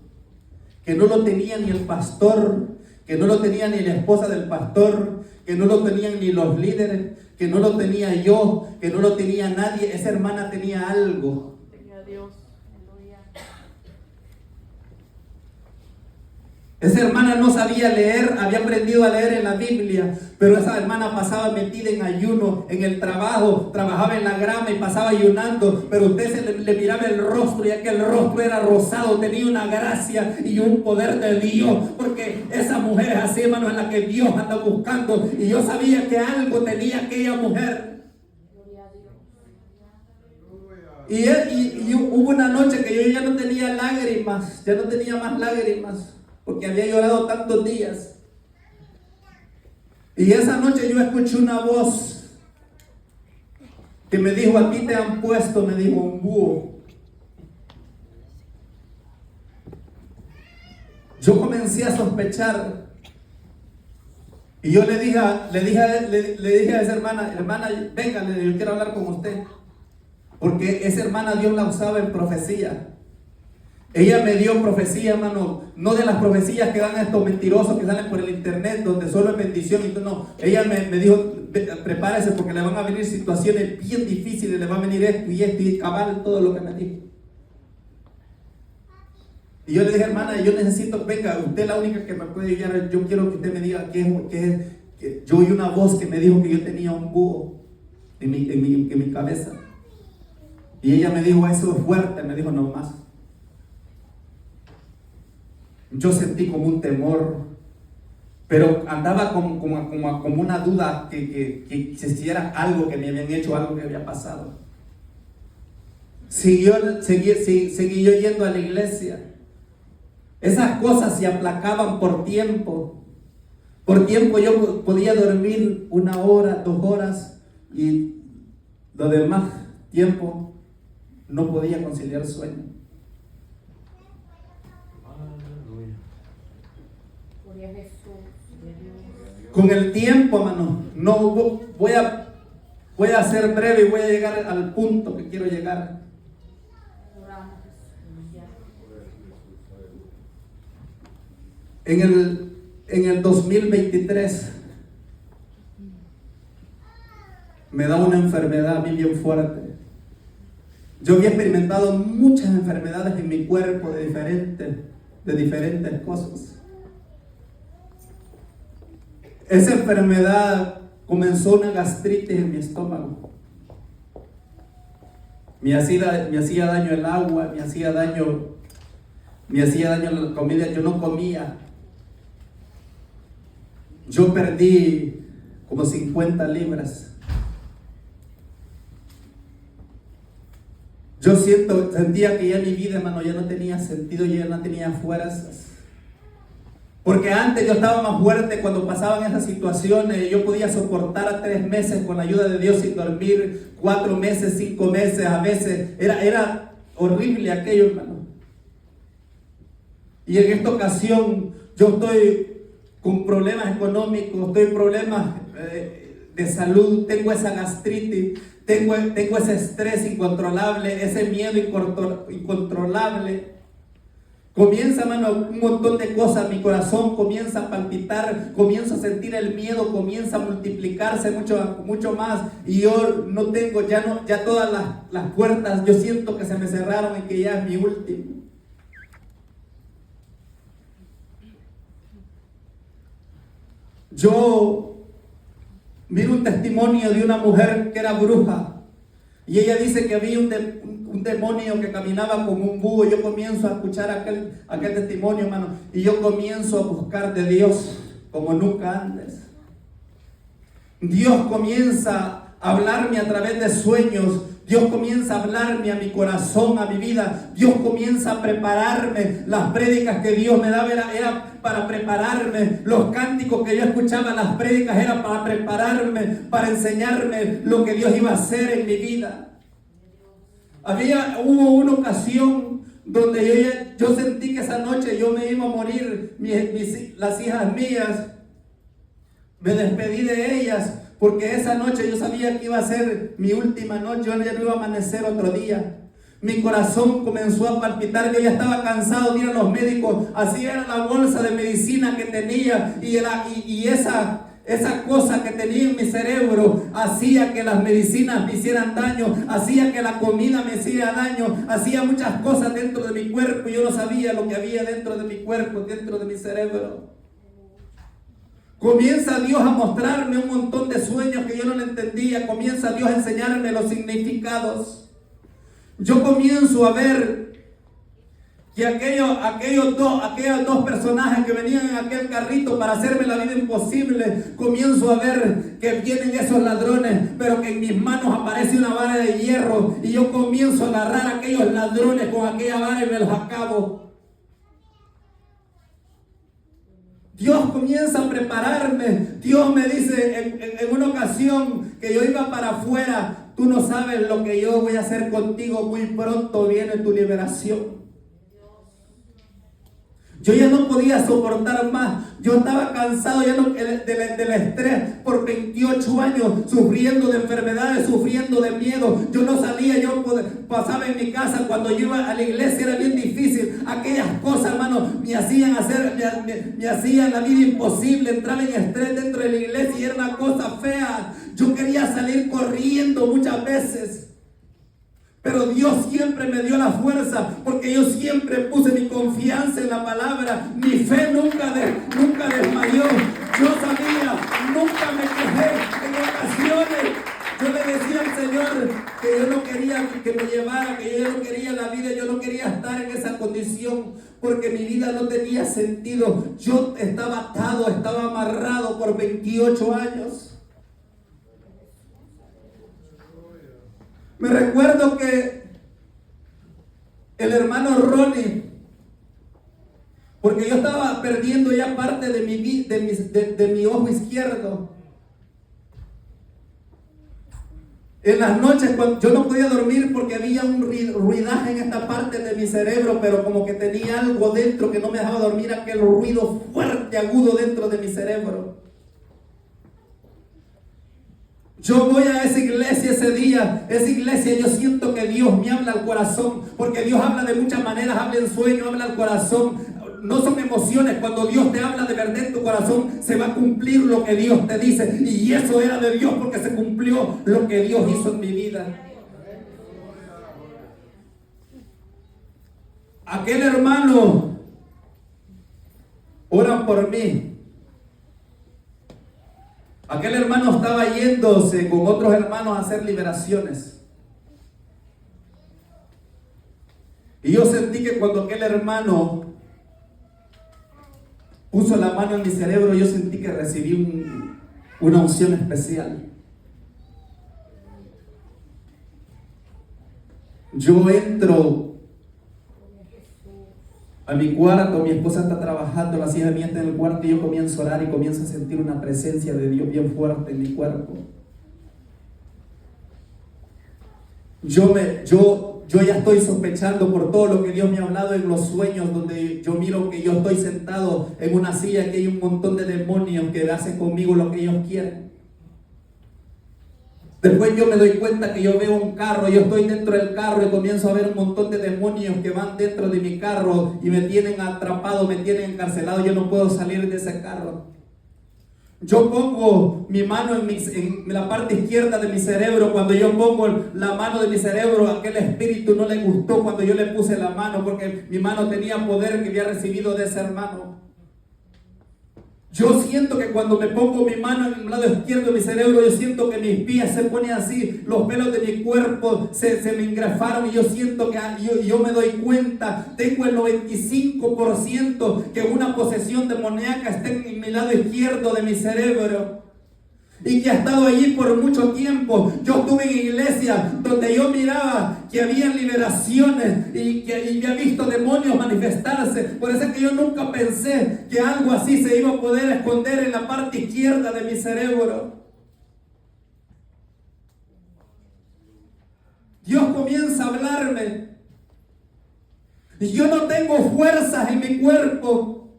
que no lo tenía ni el pastor, que no lo tenía ni la esposa del pastor, que no lo tenían ni los líderes, que no lo tenía yo, que no lo tenía nadie. Esa hermana tenía algo. Tenía Dios. Aleluya. Esa hermana no sabía leer, había aprendido a leer en la Biblia, pero esa hermana pasaba metida en ayuno, en el trabajo, trabajaba en la grama y pasaba ayunando, pero usted le miraba el rostro y aquel rostro era rosado, tenía una gracia y un poder de Dios, porque esa mujer es así, hermano, es la que Dios anda buscando, y yo sabía que algo tenía aquella mujer. Y hubo una noche que yo ya no tenía lágrimas, ya no tenía más lágrimas, porque había llorado tantos días. Y esa noche yo escuché una voz que me dijo: a ti te han puesto, me dijo, un búho. Yo comencé a sospechar. Y yo le dije a esa hermana, venga, yo quiero hablar con usted. Porque esa hermana Dios la usaba en profecía. Ella me dio profecía, hermano, no de las profecías que dan estos mentirosos que salen por el internet, donde solo es bendición y todo, no. Ella me dijo: prepárese porque le van a venir situaciones bien difíciles, le va a venir esto y cabal, todo lo que me dijo. Y yo le dije: hermana, yo necesito, venga, usted es la única que me puede ayudar, yo quiero que usted me diga que yo oí una voz que me dijo que yo tenía un búho en mi cabeza. Y ella me dijo: eso es fuerte, me dijo, no más. Yo sentí como un temor, pero andaba como una duda que si era algo que me habían hecho, algo que había pasado. Seguí yo yendo a la iglesia. Esas cosas se aplacaban por tiempo. Por tiempo yo podía dormir 1 hora, 2 horas, y lo demás tiempo no podía conciliar sueño. Gloria a Jesús. Con el tiempo, hermano, no voy a ser breve y voy a llegar al punto que quiero llegar. Oramos, Jesús. En el 2023 me da una enfermedad a mí bien fuerte. Yo había experimentado muchas enfermedades en mi cuerpo de diferentes cosas. Esa enfermedad comenzó una gastritis en mi estómago. Me hacía daño el agua, me hacía daño la comida. Yo no comía. Yo perdí como 50 libras. Yo sentía que ya mi vida, hermano, ya no tenía sentido, yo ya no tenía fuerzas. Porque antes yo estaba más fuerte cuando pasaban esas situaciones. Yo podía soportar 3 meses con la ayuda de Dios sin dormir, 4 meses, 5 meses, a veces. Era horrible aquello, hermano. Y en esta ocasión yo estoy con problemas económicos, estoy con problemas de salud, tengo esa gastritis, tengo ese estrés incontrolable, ese miedo incontrolable. Comienza, hermano, un montón de cosas. Mi corazón comienza a palpitar, comienzo a sentir el miedo, comienza a multiplicarse mucho más. Y yo no tengo, ya todas las puertas, yo siento que se me cerraron y que ya es mi último. Yo miro un testimonio de una mujer que era bruja. Y ella dice que había un demonio que caminaba como un búho. Yo comienzo a escuchar aquel testimonio, hermano, y yo comienzo a buscar de Dios como nunca antes. Dios comienza a hablarme a través de sueños. Dios comienza a hablarme a mi corazón, a mi vida. Dios comienza a prepararme. Las prédicas que Dios me daba era para prepararme. Los cánticos que yo escuchaba, las prédicas eran para prepararme, para enseñarme lo que Dios iba a hacer en mi vida. Hubo una ocasión donde yo sentí que esa noche yo me iba a morir. Las hijas mías, me despedí de ellas. Porque esa noche yo sabía que iba a ser mi última noche, yo ya no iba a amanecer otro día. Mi corazón comenzó a palpitar, yo ya estaba cansado de ir a los médicos, así era la bolsa de medicina que tenía y esa cosa que tenía en mi cerebro hacía que las medicinas me hicieran daño, hacía que la comida me hiciera daño, hacía muchas cosas dentro de mi cuerpo y yo no sabía lo que había dentro de mi cuerpo, dentro de mi cerebro. Comienza Dios a mostrarme un montón de sueños que yo no le entendía. Comienza Dios a enseñarme los significados. Yo comienzo a ver que aquellos dos personajes que venían en aquel carrito para hacerme la vida imposible, comienzo a ver que vienen esos ladrones, pero que en mis manos aparece una vara de hierro y yo comienzo a agarrar a aquellos ladrones con aquella vara y me los acabo. Dios comienza a prepararme. Dios me dice en una ocasión que yo iba para afuera: tú no sabes lo que yo voy a hacer contigo, muy pronto viene tu liberación. Yo ya no podía soportar más. Yo estaba cansado ya del estrés por 28 años, sufriendo de enfermedades, sufriendo de miedo. Yo no salía, yo pasaba en mi casa. Cuando yo iba a la iglesia era bien difícil. Aquellas cosas, hermano, me hacían la vida imposible. Entraba en estrés dentro de la iglesia y era una cosa fea. Yo quería salir corriendo muchas veces. Pero Dios siempre me dio la fuerza, porque yo siempre puse mi confianza en la palabra. Mi fe nunca desmayó. Yo sabía, nunca me quejé. En ocasiones yo le decía al Señor que yo no quería que me llevara, que yo no quería la vida, yo no quería estar en esa condición, porque mi vida no tenía sentido. Yo estaba estaba atado, estaba amarrado por 28 años. Me recuerdo que el hermano Ronnie, porque yo estaba perdiendo ya parte de mi ojo izquierdo. En las noches cuando yo no podía dormir porque había un ruidaje en esta parte de mi cerebro, pero como que tenía algo dentro que no me dejaba dormir, aquel ruido fuerte, agudo dentro de mi cerebro. Yo voy a esa iglesia ese día, esa iglesia yo siento que Dios me habla al corazón, porque Dios habla de muchas maneras, habla en sueño, habla al corazón. No son emociones, cuando Dios te habla de verdad en tu corazón, se va a cumplir lo que Dios te dice. Y eso era de Dios porque se cumplió lo que Dios hizo en mi vida. Aquel hermano ora por mí. Aquel hermano estaba yéndose con otros hermanos a hacer liberaciones. Y yo sentí que cuando aquel hermano puso la mano en mi cerebro, yo sentí que recibí una unción especial. Yo entro a mi cuarto, mi esposa está trabajando, la hija mía está en el cuarto y yo comienzo a orar y comienzo a sentir una presencia de Dios bien fuerte en mi cuerpo. Yo ya estoy sospechando por todo lo que Dios me ha hablado en los sueños, donde yo miro que yo estoy sentado en una silla, que hay un montón de demonios que hacen conmigo lo que ellos quieren. Después yo me doy cuenta que yo veo un carro, yo estoy dentro del carro y comienzo a ver un montón de demonios que van dentro de mi carro y me tienen atrapado, me tienen encarcelado, yo no puedo salir de ese carro. Yo pongo mi mano en la parte izquierda de mi cerebro. Cuando yo pongo la mano de mi cerebro, aquel espíritu no le gustó cuando yo le puse la mano, porque mi mano tenía poder que había recibido de ese hermano. Yo siento que cuando me pongo mi mano en el lado izquierdo de mi cerebro, yo siento que mis pies se ponen así, los pelos de mi cuerpo se me engrafaron y yo siento que yo me doy cuenta, tengo el 95% que una posesión demoníaca está en mi lado izquierdo de mi cerebro. Y que ha estado allí por mucho tiempo. Yo estuve en iglesia donde yo miraba que había liberaciones y había visto demonios manifestarse. Por eso es que yo nunca pensé que algo así se iba a poder esconder en la parte izquierda de mi cerebro. Dios comienza a hablarme y yo no tengo fuerzas en mi cuerpo.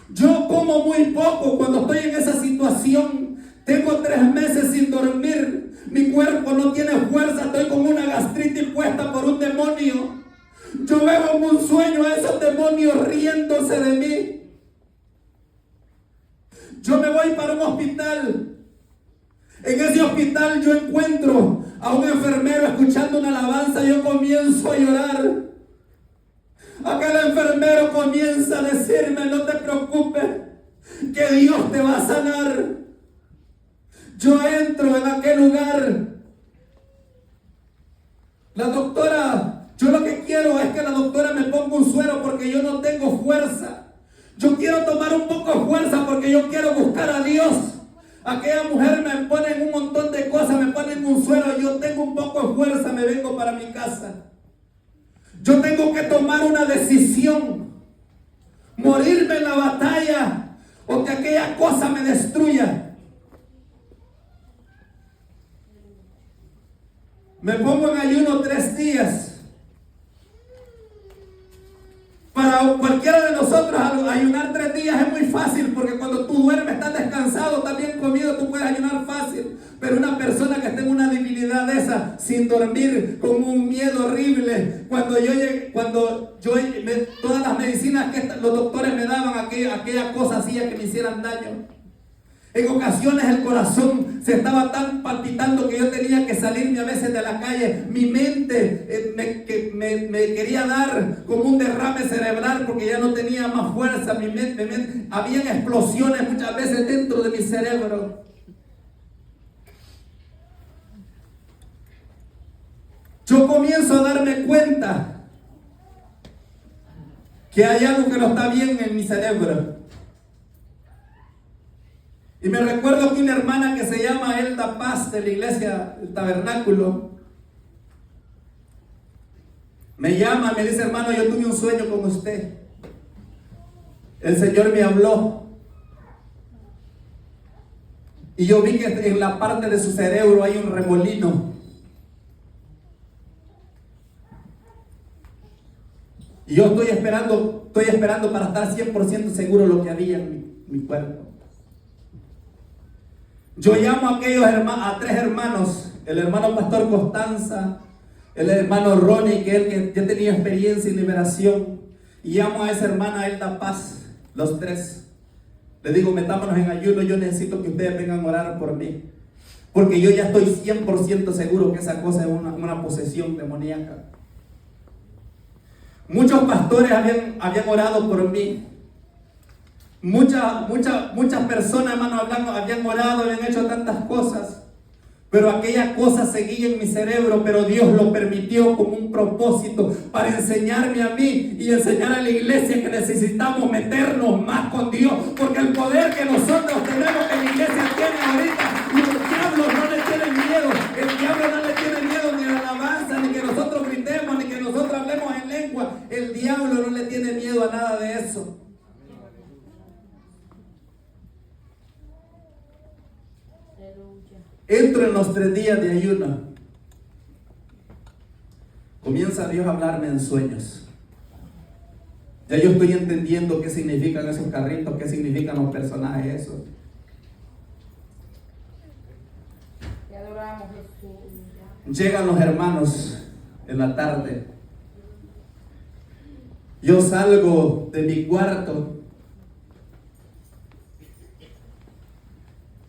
Yo como muy poco cuando estoy en esa situación. Tengo 3 meses sin dormir. Mi cuerpo no tiene fuerza. Estoy con una gastritis puesta por un demonio. Yo veo en un sueño a esos demonios riéndose de mí. Yo me voy para un hospital. En ese hospital yo encuentro a un enfermero escuchando una alabanza. Yo comienzo a llorar. Aquel enfermero comienza a decirme: no te preocupes, que Dios te va a sanar. Yo entro en aquel lugar. La doctora, yo lo que quiero es que la doctora me ponga un suero porque yo no tengo fuerza. Yo quiero tomar un poco de fuerza porque yo quiero buscar a Dios. Aquella mujer me pone un montón de cosas, me ponen un suero, yo tengo un poco de fuerza, me vengo para mi casa. Yo tengo que tomar una decisión. Morirme en la batalla o que aquella cosa me destruya. Me pongo en ayuno 3 días. Para cualquiera de nosotros ayunar 3 días es muy fácil, porque cuando tú duermes, estás descansado, estás bien comido, tú puedes ayunar fácil. Pero una persona que tenga una debilidad de esa, sin dormir, con un miedo horrible, todas las medicinas que los doctores me daban, aquella cosa hacía que me hicieran daño. En ocasiones el corazón se estaba tan palpitando que yo tenía que salirme a veces de la calle. Mi mente me quería dar como un derrame cerebral porque ya no tenía más fuerza. Habían explosiones muchas veces dentro de mi cerebro. Yo comienzo a darme cuenta que hay algo que no está bien en mi cerebro. Y me recuerdo que una hermana que se llama Elda Paz, de la iglesia El Tabernáculo, me llama, me dice: hermano, yo tuve un sueño con usted. El Señor me habló. Y yo vi que en la parte de su cerebro hay un remolino. Y yo estoy esperando para estar 100% seguro de lo que había en mi cuerpo. Yo llamo a a 3 hermanos: el hermano Pastor Constanza, el hermano Ronnie, que él que ya tenía experiencia en liberación, y llamo a esa hermana Elda Paz, los 3. Le digo: metámonos en ayuno, yo necesito que ustedes vengan a orar por mí, porque yo ya estoy 100% seguro que esa cosa es una posesión demoníaca. Muchos pastores habían orado por mí. Muchas personas, hermano, habían orado, habían hecho tantas cosas, pero aquella cosa seguía en mi cerebro. Pero Dios lo permitió como un propósito para enseñarme a mí y enseñar a la iglesia que necesitamos meternos más con Dios, porque el poder que nosotros tenemos, que la iglesia tiene ahorita, los diablos no le tienen miedo. El diablo no le tiene miedo ni a la alabanza, ni que nosotros gritemos, ni que nosotros hablemos en lengua. El diablo no le tiene miedo a nada de eso. Entro en los 3 días de ayuno. Comienza Dios a hablarme en sueños. Ya yo estoy entendiendo qué significan esos carritos, qué significan los personajes esos. Te adoramos, Jesús. Llegan los hermanos en la tarde. Yo salgo de mi cuarto.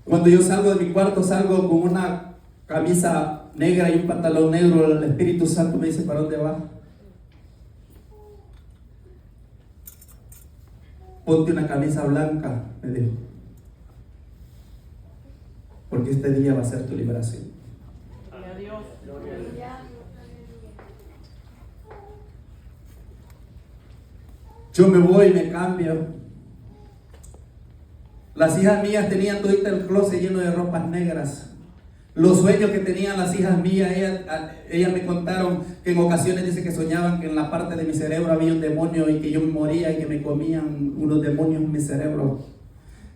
Cuando yo salgo de mi cuarto, salgo con una camisa negra y un pantalón negro. El Espíritu Santo me dice: ¿para dónde vas? Ponte una camisa blanca, me dijo, porque este día va a ser tu liberación. Adiós. Yo me voy, me cambio. Las hijas mías tenían todito el closet lleno de ropas negras. Los sueños que tenían las hijas mías, ellas me contaron que en ocasiones dice que soñaban que en la parte de mi cerebro había un demonio y que yo me moría y que me comían unos demonios en mi cerebro.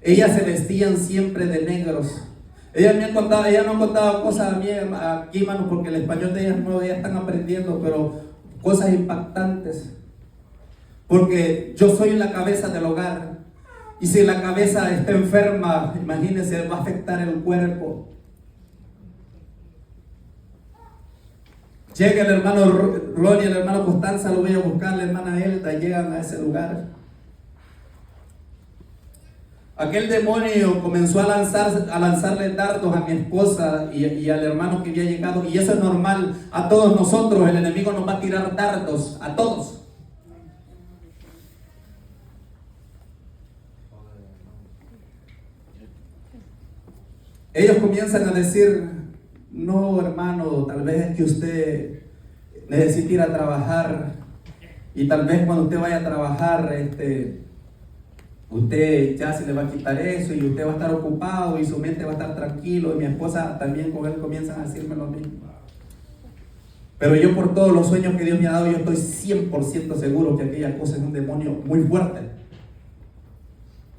Ellas se vestían siempre de negros. Ellas no han contado cosas a mí aquí, hermano, porque el español de ellas no, ellas están aprendiendo, pero cosas impactantes. Porque yo soy la cabeza del hogar. Y si la cabeza está enferma, imagínense, va a afectar el cuerpo. Llega el hermano Ronnie, el hermano Constanza, lo voy a buscar, la hermana Elda, llegan a ese lugar. Aquel demonio comenzó a lanzarle dardos a mi esposa y al hermano que había llegado. Y eso es normal, a todos nosotros el enemigo nos va a tirar dardos, a todos. Ellos comienzan a decir: no, hermano, tal vez es que usted necesita ir a trabajar, y tal vez cuando usted vaya a trabajar, usted ya se le va a quitar eso y usted va a estar ocupado y su mente va a estar tranquilo. Y mi esposa también con él comienzan a decirme lo mismo. Pero yo, por todos los sueños que Dios me ha dado, yo estoy 100% seguro que aquella cosa es un demonio muy fuerte.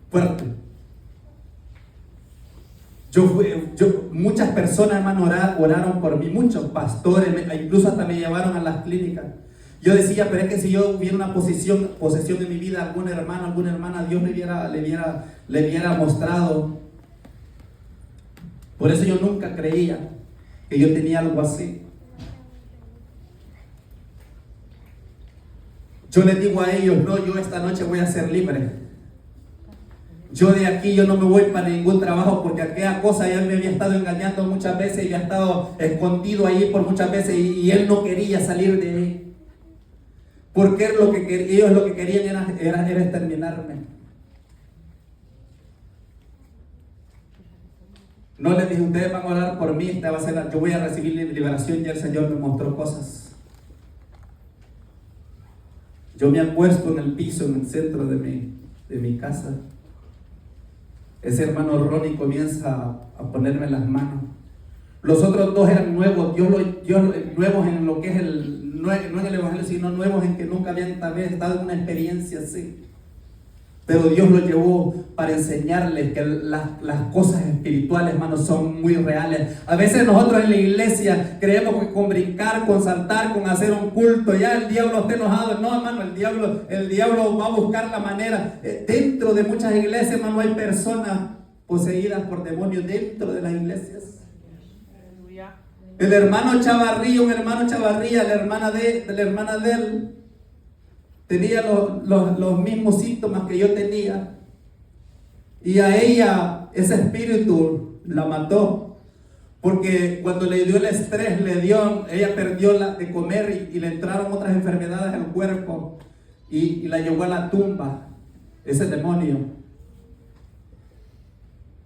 Fuerte. Muchas personas, hermano, oraron por mí, muchos pastores, incluso hasta me llevaron a las clínicas. Yo decía: pero es que si yo hubiera una posesión en mi vida, algún hermano, alguna hermana, Dios le hubiera mostrado. Por eso yo nunca creía que yo tenía algo así. Yo les digo a ellos: no, yo esta noche voy a ser libre. Yo de aquí, yo no me voy para ningún trabajo, porque aquella cosa ya me había estado engañando muchas veces y había estado escondido ahí por muchas veces, y él no quería salir de ahí. Porque ellos lo que querían era exterminarme. No les dije: ustedes van a orar por mí, yo voy a recibir liberación. Y el Señor me mostró cosas. Yo me acuesto en el piso, en el centro de mi casa. ese hermano Ronnie comienza a ponerme las manos. Los otros dos eran nuevos, nuevos en lo que es no en el evangelio, sino nuevos en que nunca habían tal vez estado en una experiencia así. Pero Dios los llevó para enseñarles que las cosas espirituales, hermanos, son muy reales. A veces nosotros en la iglesia creemos que con brincar, con saltar, con hacer un culto, ya el diablo está enojado. No, hermano, el diablo va a buscar la manera. Dentro de muchas iglesias, hermano, hay personas poseídas por demonios dentro de las iglesias. El hermano Chavarría, la hermana de él, tenía los mismos síntomas que yo tenía. Y a ella ese espíritu la mató. Porque cuando le dio el estrés, ella perdió de comer y le entraron otras enfermedades al cuerpo. Y la llevó a la tumba, ese demonio.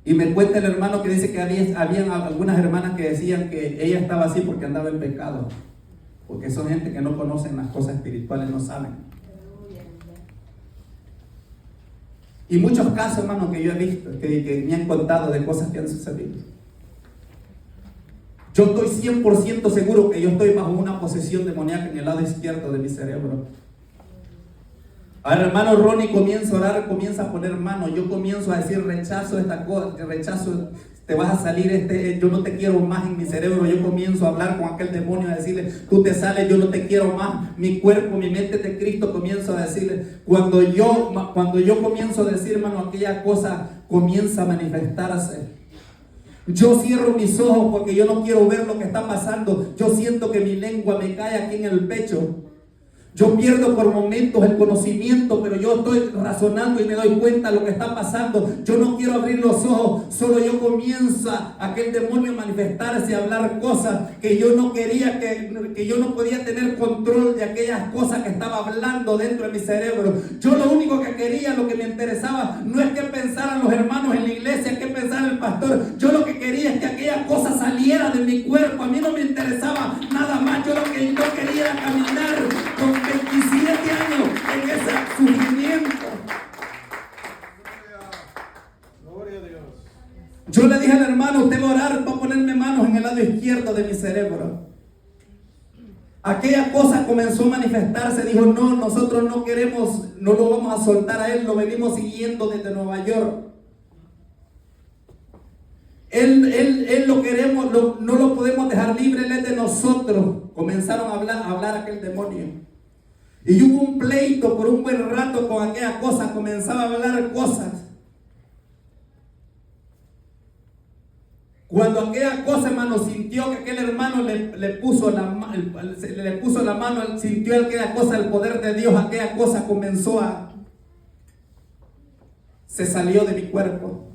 Y me cuenta el hermano que dice que habían algunas hermanas que decían que ella estaba así porque andaba en pecado. Porque son gente que no conocen las cosas espirituales, no saben. Y muchos casos, hermano, que yo he visto, que me han contado de cosas que han sucedido. Yo estoy 100% seguro que yo estoy bajo una posesión demoníaca en el lado izquierdo de mi cerebro. Ahora, hermano Ronnie comienza a orar, comienza a poner mano. Yo comienzo a decir: rechazo esta cosa, rechazo, te vas a salir, yo no te quiero más en mi cerebro. Yo comienzo a hablar con aquel demonio, a decirle: tú te sales, yo no te quiero más. Mi cuerpo, mi mente de Cristo, comienzo a decirle. Cuando yo comienzo a decir, hermano, aquella cosa comienza a manifestarse. Yo cierro mis ojos porque yo no quiero ver lo que está pasando. Yo siento que mi lengua me cae aquí en el pecho. Yo pierdo por momentos el conocimiento, pero yo estoy razonando y me doy cuenta de lo que está pasando. Yo no quiero abrir los ojos, solo yo comienza aquel demonio a manifestarse, a hablar cosas que yo no quería, que yo no podía tener control de aquellas cosas que estaba hablando dentro de mi cerebro. Yo lo único que quería, lo que me interesaba, no es que pensaran los hermanos en la iglesia, que pensara el pastor. Yo lo que quería es que aquella cosa saliera de mi cuerpo. A mí no me interesaba nada más. Yo lo que yo quería era caminar con 27 años en ese sufrimiento. Gloria a Dios. Yo le dije al hermano: usted va a orar, va a ponerme manos en el lado izquierdo de mi cerebro. Aquella cosa comenzó a manifestarse. Dijo: no, nosotros no queremos, no lo vamos a soltar a él, lo venimos siguiendo desde Nueva York. Él lo queremos, no lo podemos dejar libre, él es de nosotros. Comenzaron a hablar aquel demonio. Y hubo un pleito por un buen rato con aquella cosa. Comenzaba a hablar cosas. Cuando aquella cosa, hermano, sintió que aquel hermano le puso la mano, sintió aquella cosa, el poder de Dios, aquella cosa se salió de mi cuerpo.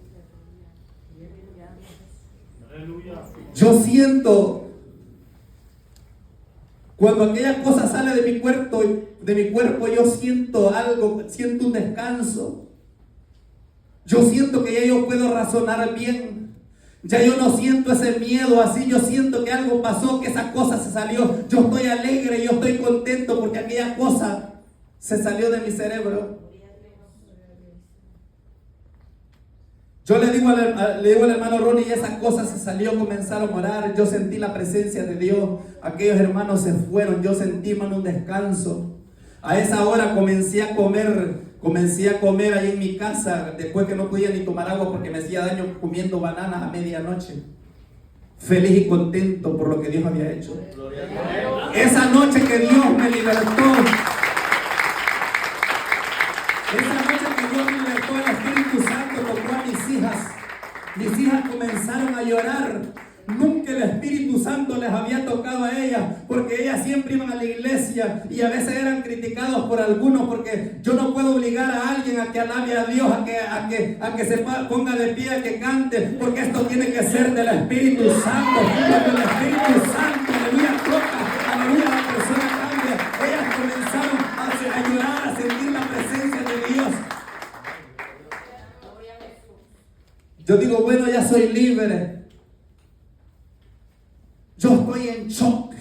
Yo siento, cuando aquella cosa sale de mi cuerpo, yo siento algo, siento un descanso. Yo siento que ya yo puedo razonar bien. Ya yo no siento ese miedo así. Yo siento que algo pasó, que esa cosa se salió. Yo estoy alegre, yo estoy contento porque aquella cosa se salió de mi cerebro. Yo le digo al hermano Ronnie, y esa cosa se salió, comenzaron a orar. Yo sentí la presencia de Dios. Aquellos hermanos se fueron. Yo sentí, hermano, un descanso. A esa hora comencé a comer ahí en mi casa, después que no podía ni tomar agua porque me hacía daño comiendo bananas a medianoche. Feliz y contento por lo que Dios había hecho. Esa noche que Dios me libertó, el Espíritu Santo tocó a mis hijas. Mis hijas comenzaron a llorar. Nunca el Espíritu Santo les había tocado a ellas, porque ellas siempre iban a la iglesia y a veces eran criticados por algunos, porque yo no puedo obligar a alguien a que alabe a Dios, a que se ponga de pie, a que cante, porque esto tiene que ser del Espíritu Santo. Cuando el Espíritu Santo, aleluya, toca, aleluya, la persona cambia. Ellas comenzaron a llorar, a sentir la presencia de Dios. Yo digo, bueno, ya soy libre. Yo estoy en shock.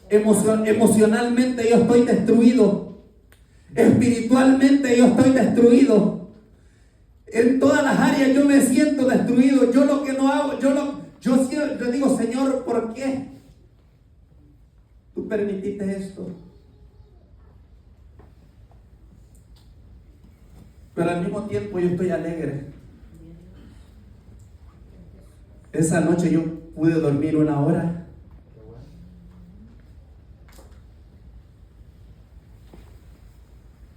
Emocionalmente yo estoy destruido. Espiritualmente yo estoy destruido. En todas las áreas yo me siento destruido. Yo lo que no hago, yo digo, Señor, ¿por qué tú permitiste esto? Pero al mismo tiempo yo estoy alegre. Esa noche yo pude dormir 1 hora.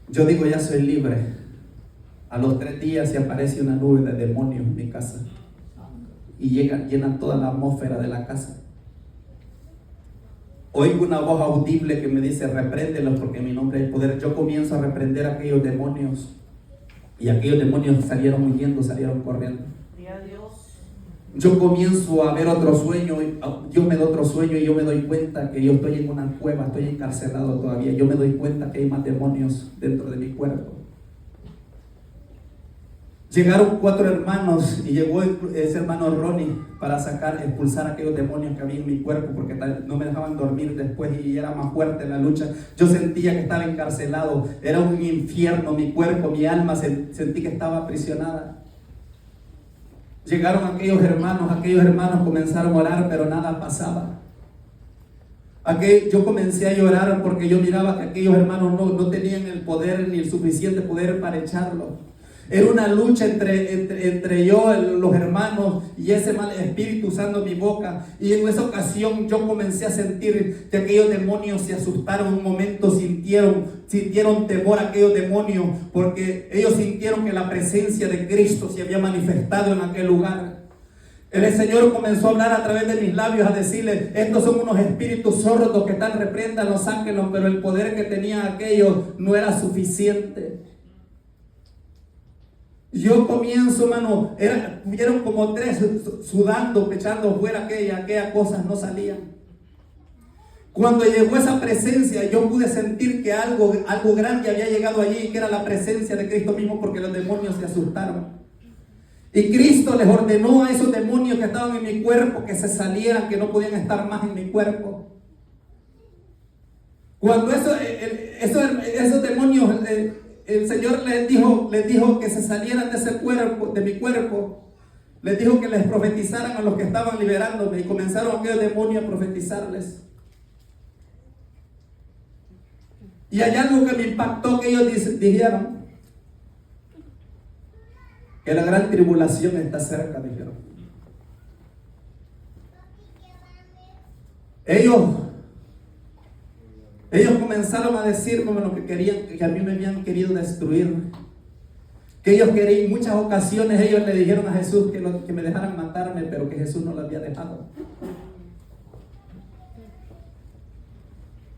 Yo digo, ya soy libre. A los 3 días se aparece una nube de demonios en mi casa y llenan toda la atmósfera de la casa. Oigo una voz audible que me dice, repréndelos porque en mi nombre hay poder. Yo comienzo a reprender a aquellos demonios y aquellos demonios salieron huyendo, salieron corriendo. Yo comienzo a ver otro sueño, yo me doy otro sueño y yo me doy cuenta que yo estoy en una cueva, estoy encarcelado todavía. Yo me doy cuenta que hay más demonios dentro de mi cuerpo. Llegaron 4 hermanos y llegó ese hermano Ronnie para expulsar aquellos demonios que había en mi cuerpo porque no me dejaban dormir después y era más fuerte la lucha. Yo sentía que estaba encarcelado, era un infierno mi cuerpo, mi alma, sentí que estaba aprisionada. Llegaron aquellos hermanos comenzaron a orar, pero nada pasaba. Yo comencé a llorar porque yo miraba que aquellos hermanos no tenían el poder ni el suficiente poder para echarlo. Era una lucha entre yo, los hermanos, y ese mal espíritu usando mi boca. Y en esa ocasión yo comencé a sentir que aquellos demonios se asustaron un momento, sintieron temor a aquellos demonios, porque ellos sintieron que la presencia de Cristo se había manifestado en aquel lugar. El Señor comenzó a hablar a través de mis labios, a decirle, estos son unos espíritus sordos que están, repréndanlos, sáquenlos, pero el poder que tenían aquellos no era suficiente. Yo comienzo, hermano, hubieron como 3 sudando, echando fuera aquellas cosas no salían. Cuando llegó esa presencia, yo pude sentir que algo grande había llegado allí, que era la presencia de Cristo mismo, porque los demonios se asustaron. Y Cristo les ordenó a esos demonios que estaban en mi cuerpo que se salieran, que no podían estar más en mi cuerpo. Cuando esos demonios, el Señor les dijo que se salieran de ese cuerpo, de mi cuerpo. Les dijo que les profetizaran a los que estaban liberándome, y comenzaron aquellos demonios a profetizarles. Y hay algo que me impactó, que ellos dijeron que la gran tribulación está cerca, dijeron. Ellos comenzaron a decirme lo que querían, que a mí me habían querido destruir. Que ellos querían, en muchas ocasiones ellos le dijeron a Jesús que me dejaran matarme, pero que Jesús no lo había dejado.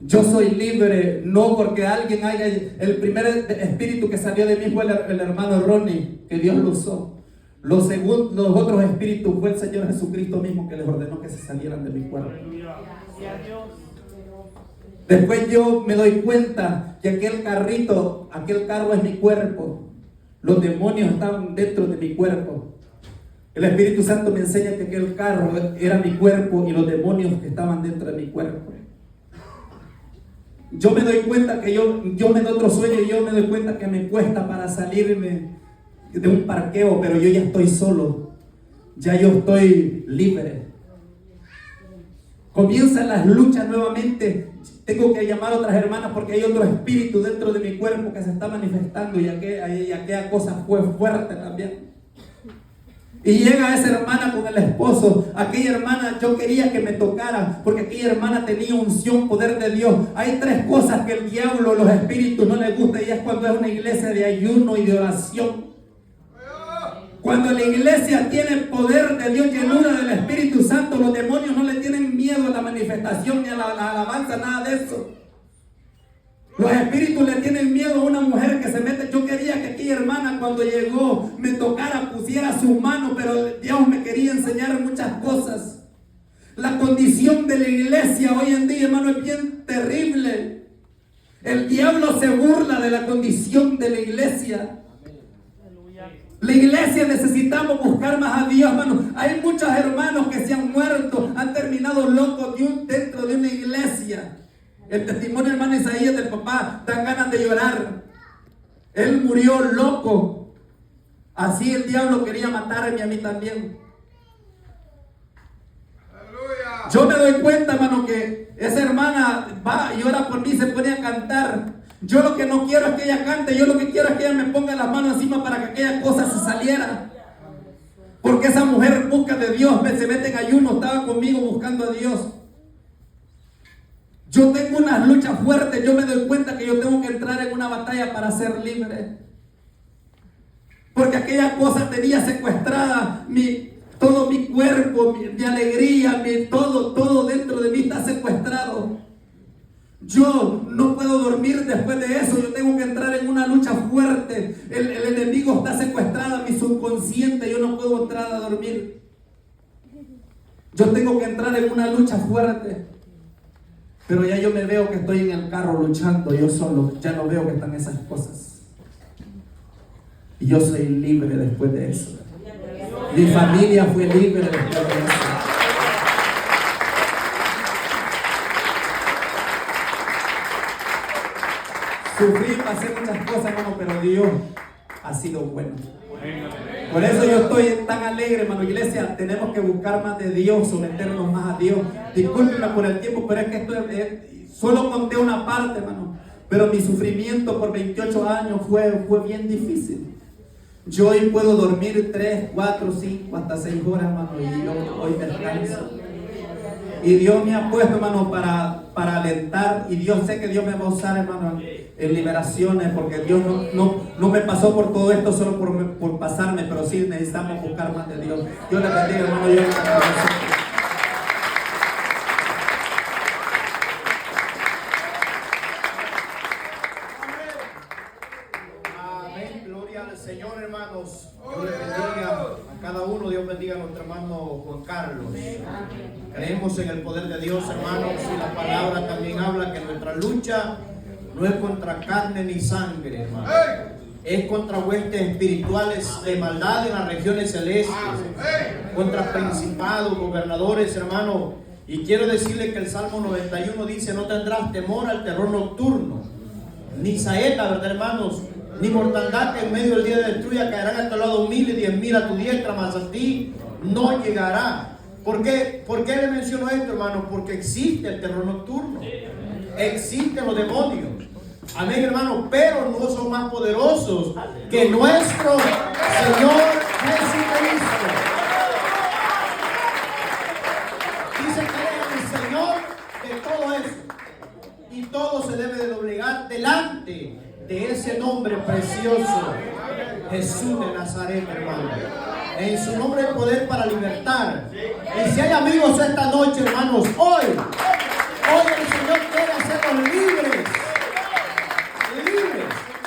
Yo soy libre, no porque alguien haya... El primer espíritu que salió de mí fue el hermano Ronnie, que Dios lo usó. Los otros espíritus fue el Señor Jesucristo mismo, que les ordenó que se salieran de mi cuerpo. Después yo me doy cuenta que aquel carro es mi cuerpo. Los demonios estaban dentro de mi cuerpo. El Espíritu Santo me enseña que aquel carro era mi cuerpo y los demonios que estaban dentro de mi cuerpo. Yo me doy cuenta que yo me doy otro sueño y yo me doy cuenta que me cuesta para salirme de un parqueo, pero yo ya estoy solo. Ya yo estoy libre. Comienzan las luchas nuevamente. Tengo que llamar a otras hermanas porque hay otro espíritu dentro de mi cuerpo que se está manifestando, y aquella cosa fue fuerte también. Y llega esa hermana con el esposo. Aquella hermana yo quería que me tocara, porque aquella hermana tenía unción, poder de Dios. Hay 3 cosas que el diablo, los espíritus no les gusta, y es cuando es una iglesia de ayuno y de oración. Cuando la iglesia tiene poder de Dios, llenura del Espíritu Santo, los demonios no le tienen miedo a la manifestación ni a la alabanza, nada de eso. Los espíritus le tienen miedo a una mujer que se mete. Yo quería que aquella hermana, cuando llegó, me tocara, pusiera su mano, pero Dios me quería enseñar muchas cosas. La condición de la iglesia hoy en día, hermano, es bien terrible. El diablo se burla de la condición de la iglesia. La iglesia necesitamos buscar más a Dios, hermano. Hay muchos hermanos que se han muerto, han terminado locos dentro de una iglesia. El testimonio, hermano Isaías, del papá, dan ganas de llorar. Él murió loco. Así el diablo quería matarme a mí también. Yo me doy cuenta, hermano, que esa hermana va y ora por mí, se pone a cantar. Yo lo que no quiero es que ella cante, yo lo que quiero es que ella me ponga las manos encima para que aquella cosa se saliera. Porque esa mujer busca de Dios, se mete en ayuno, estaba conmigo buscando a Dios. Yo tengo unas luchas fuertes, yo me doy cuenta que yo tengo que entrar en una batalla para ser libre. Porque aquella cosa tenía secuestrada todo mi cuerpo, mi alegría, todo dentro de mí está secuestrado. Yo no puedo dormir después de eso, yo tengo que entrar en una lucha fuerte. El enemigo está secuestrado, mi subconsciente, yo no puedo entrar a dormir. Yo tengo que entrar en una lucha fuerte. Pero ya yo me veo que estoy en el carro luchando yo solo, ya no veo que están esas cosas. Y yo soy libre después de eso. Mi familia fue libre después de eso. Sufrí, pasé muchas cosas, hermano, pero Dios ha sido bueno. Por eso yo estoy tan alegre, hermano. Iglesia, tenemos que buscar más de Dios, someternos más a Dios. Discúlpenme por el tiempo, pero es que esto solo conté una parte, hermano. Pero mi sufrimiento por 28 años fue bien difícil. Yo hoy puedo dormir 3, 4, 5, hasta 6 horas, hermano, y yo hoy descanso. Y Dios me ha puesto, hermano, para alentar. Y Dios, sé que Dios me va a usar, hermano, en liberaciones, porque Dios no me pasó por todo esto solo por pasarme, pero sí necesitamos buscar más de Dios. Dios les bendiga, hermano. Yo Amén, gloria al Señor, hermanos. Dios les bendiga a cada uno. Dios bendiga a nuestro hermano Juan Carlos. Creemos en el poder de Dios, hermanos, y la palabra también habla que nuestra lucha no es contra carne ni sangre, hermano. Es contra huestes espirituales de maldad en las regiones celestes, contra principados, gobernadores, hermano. Y quiero decirle que el Salmo 91 dice: no tendrás temor al terror nocturno, ni saeta, ¿verdad, hermanos? Ni mortandad que en medio del día de destruya, caerán a tu lado 1000 y 10,000 a tu diestra, mas a ti no llegará. ¿Por qué le menciono esto, hermano? Porque existe el terror nocturno, existen los demonios. Amén, hermano, pero no son más poderosos que nuestro Señor Jesucristo. Dice que es el Señor de todo eso, y todo se debe de doblegar delante de ese nombre precioso, Jesús de Nazaret, hermano. En su nombre hay poder para libertar. Y si hay amigos esta noche, hermanos, hoy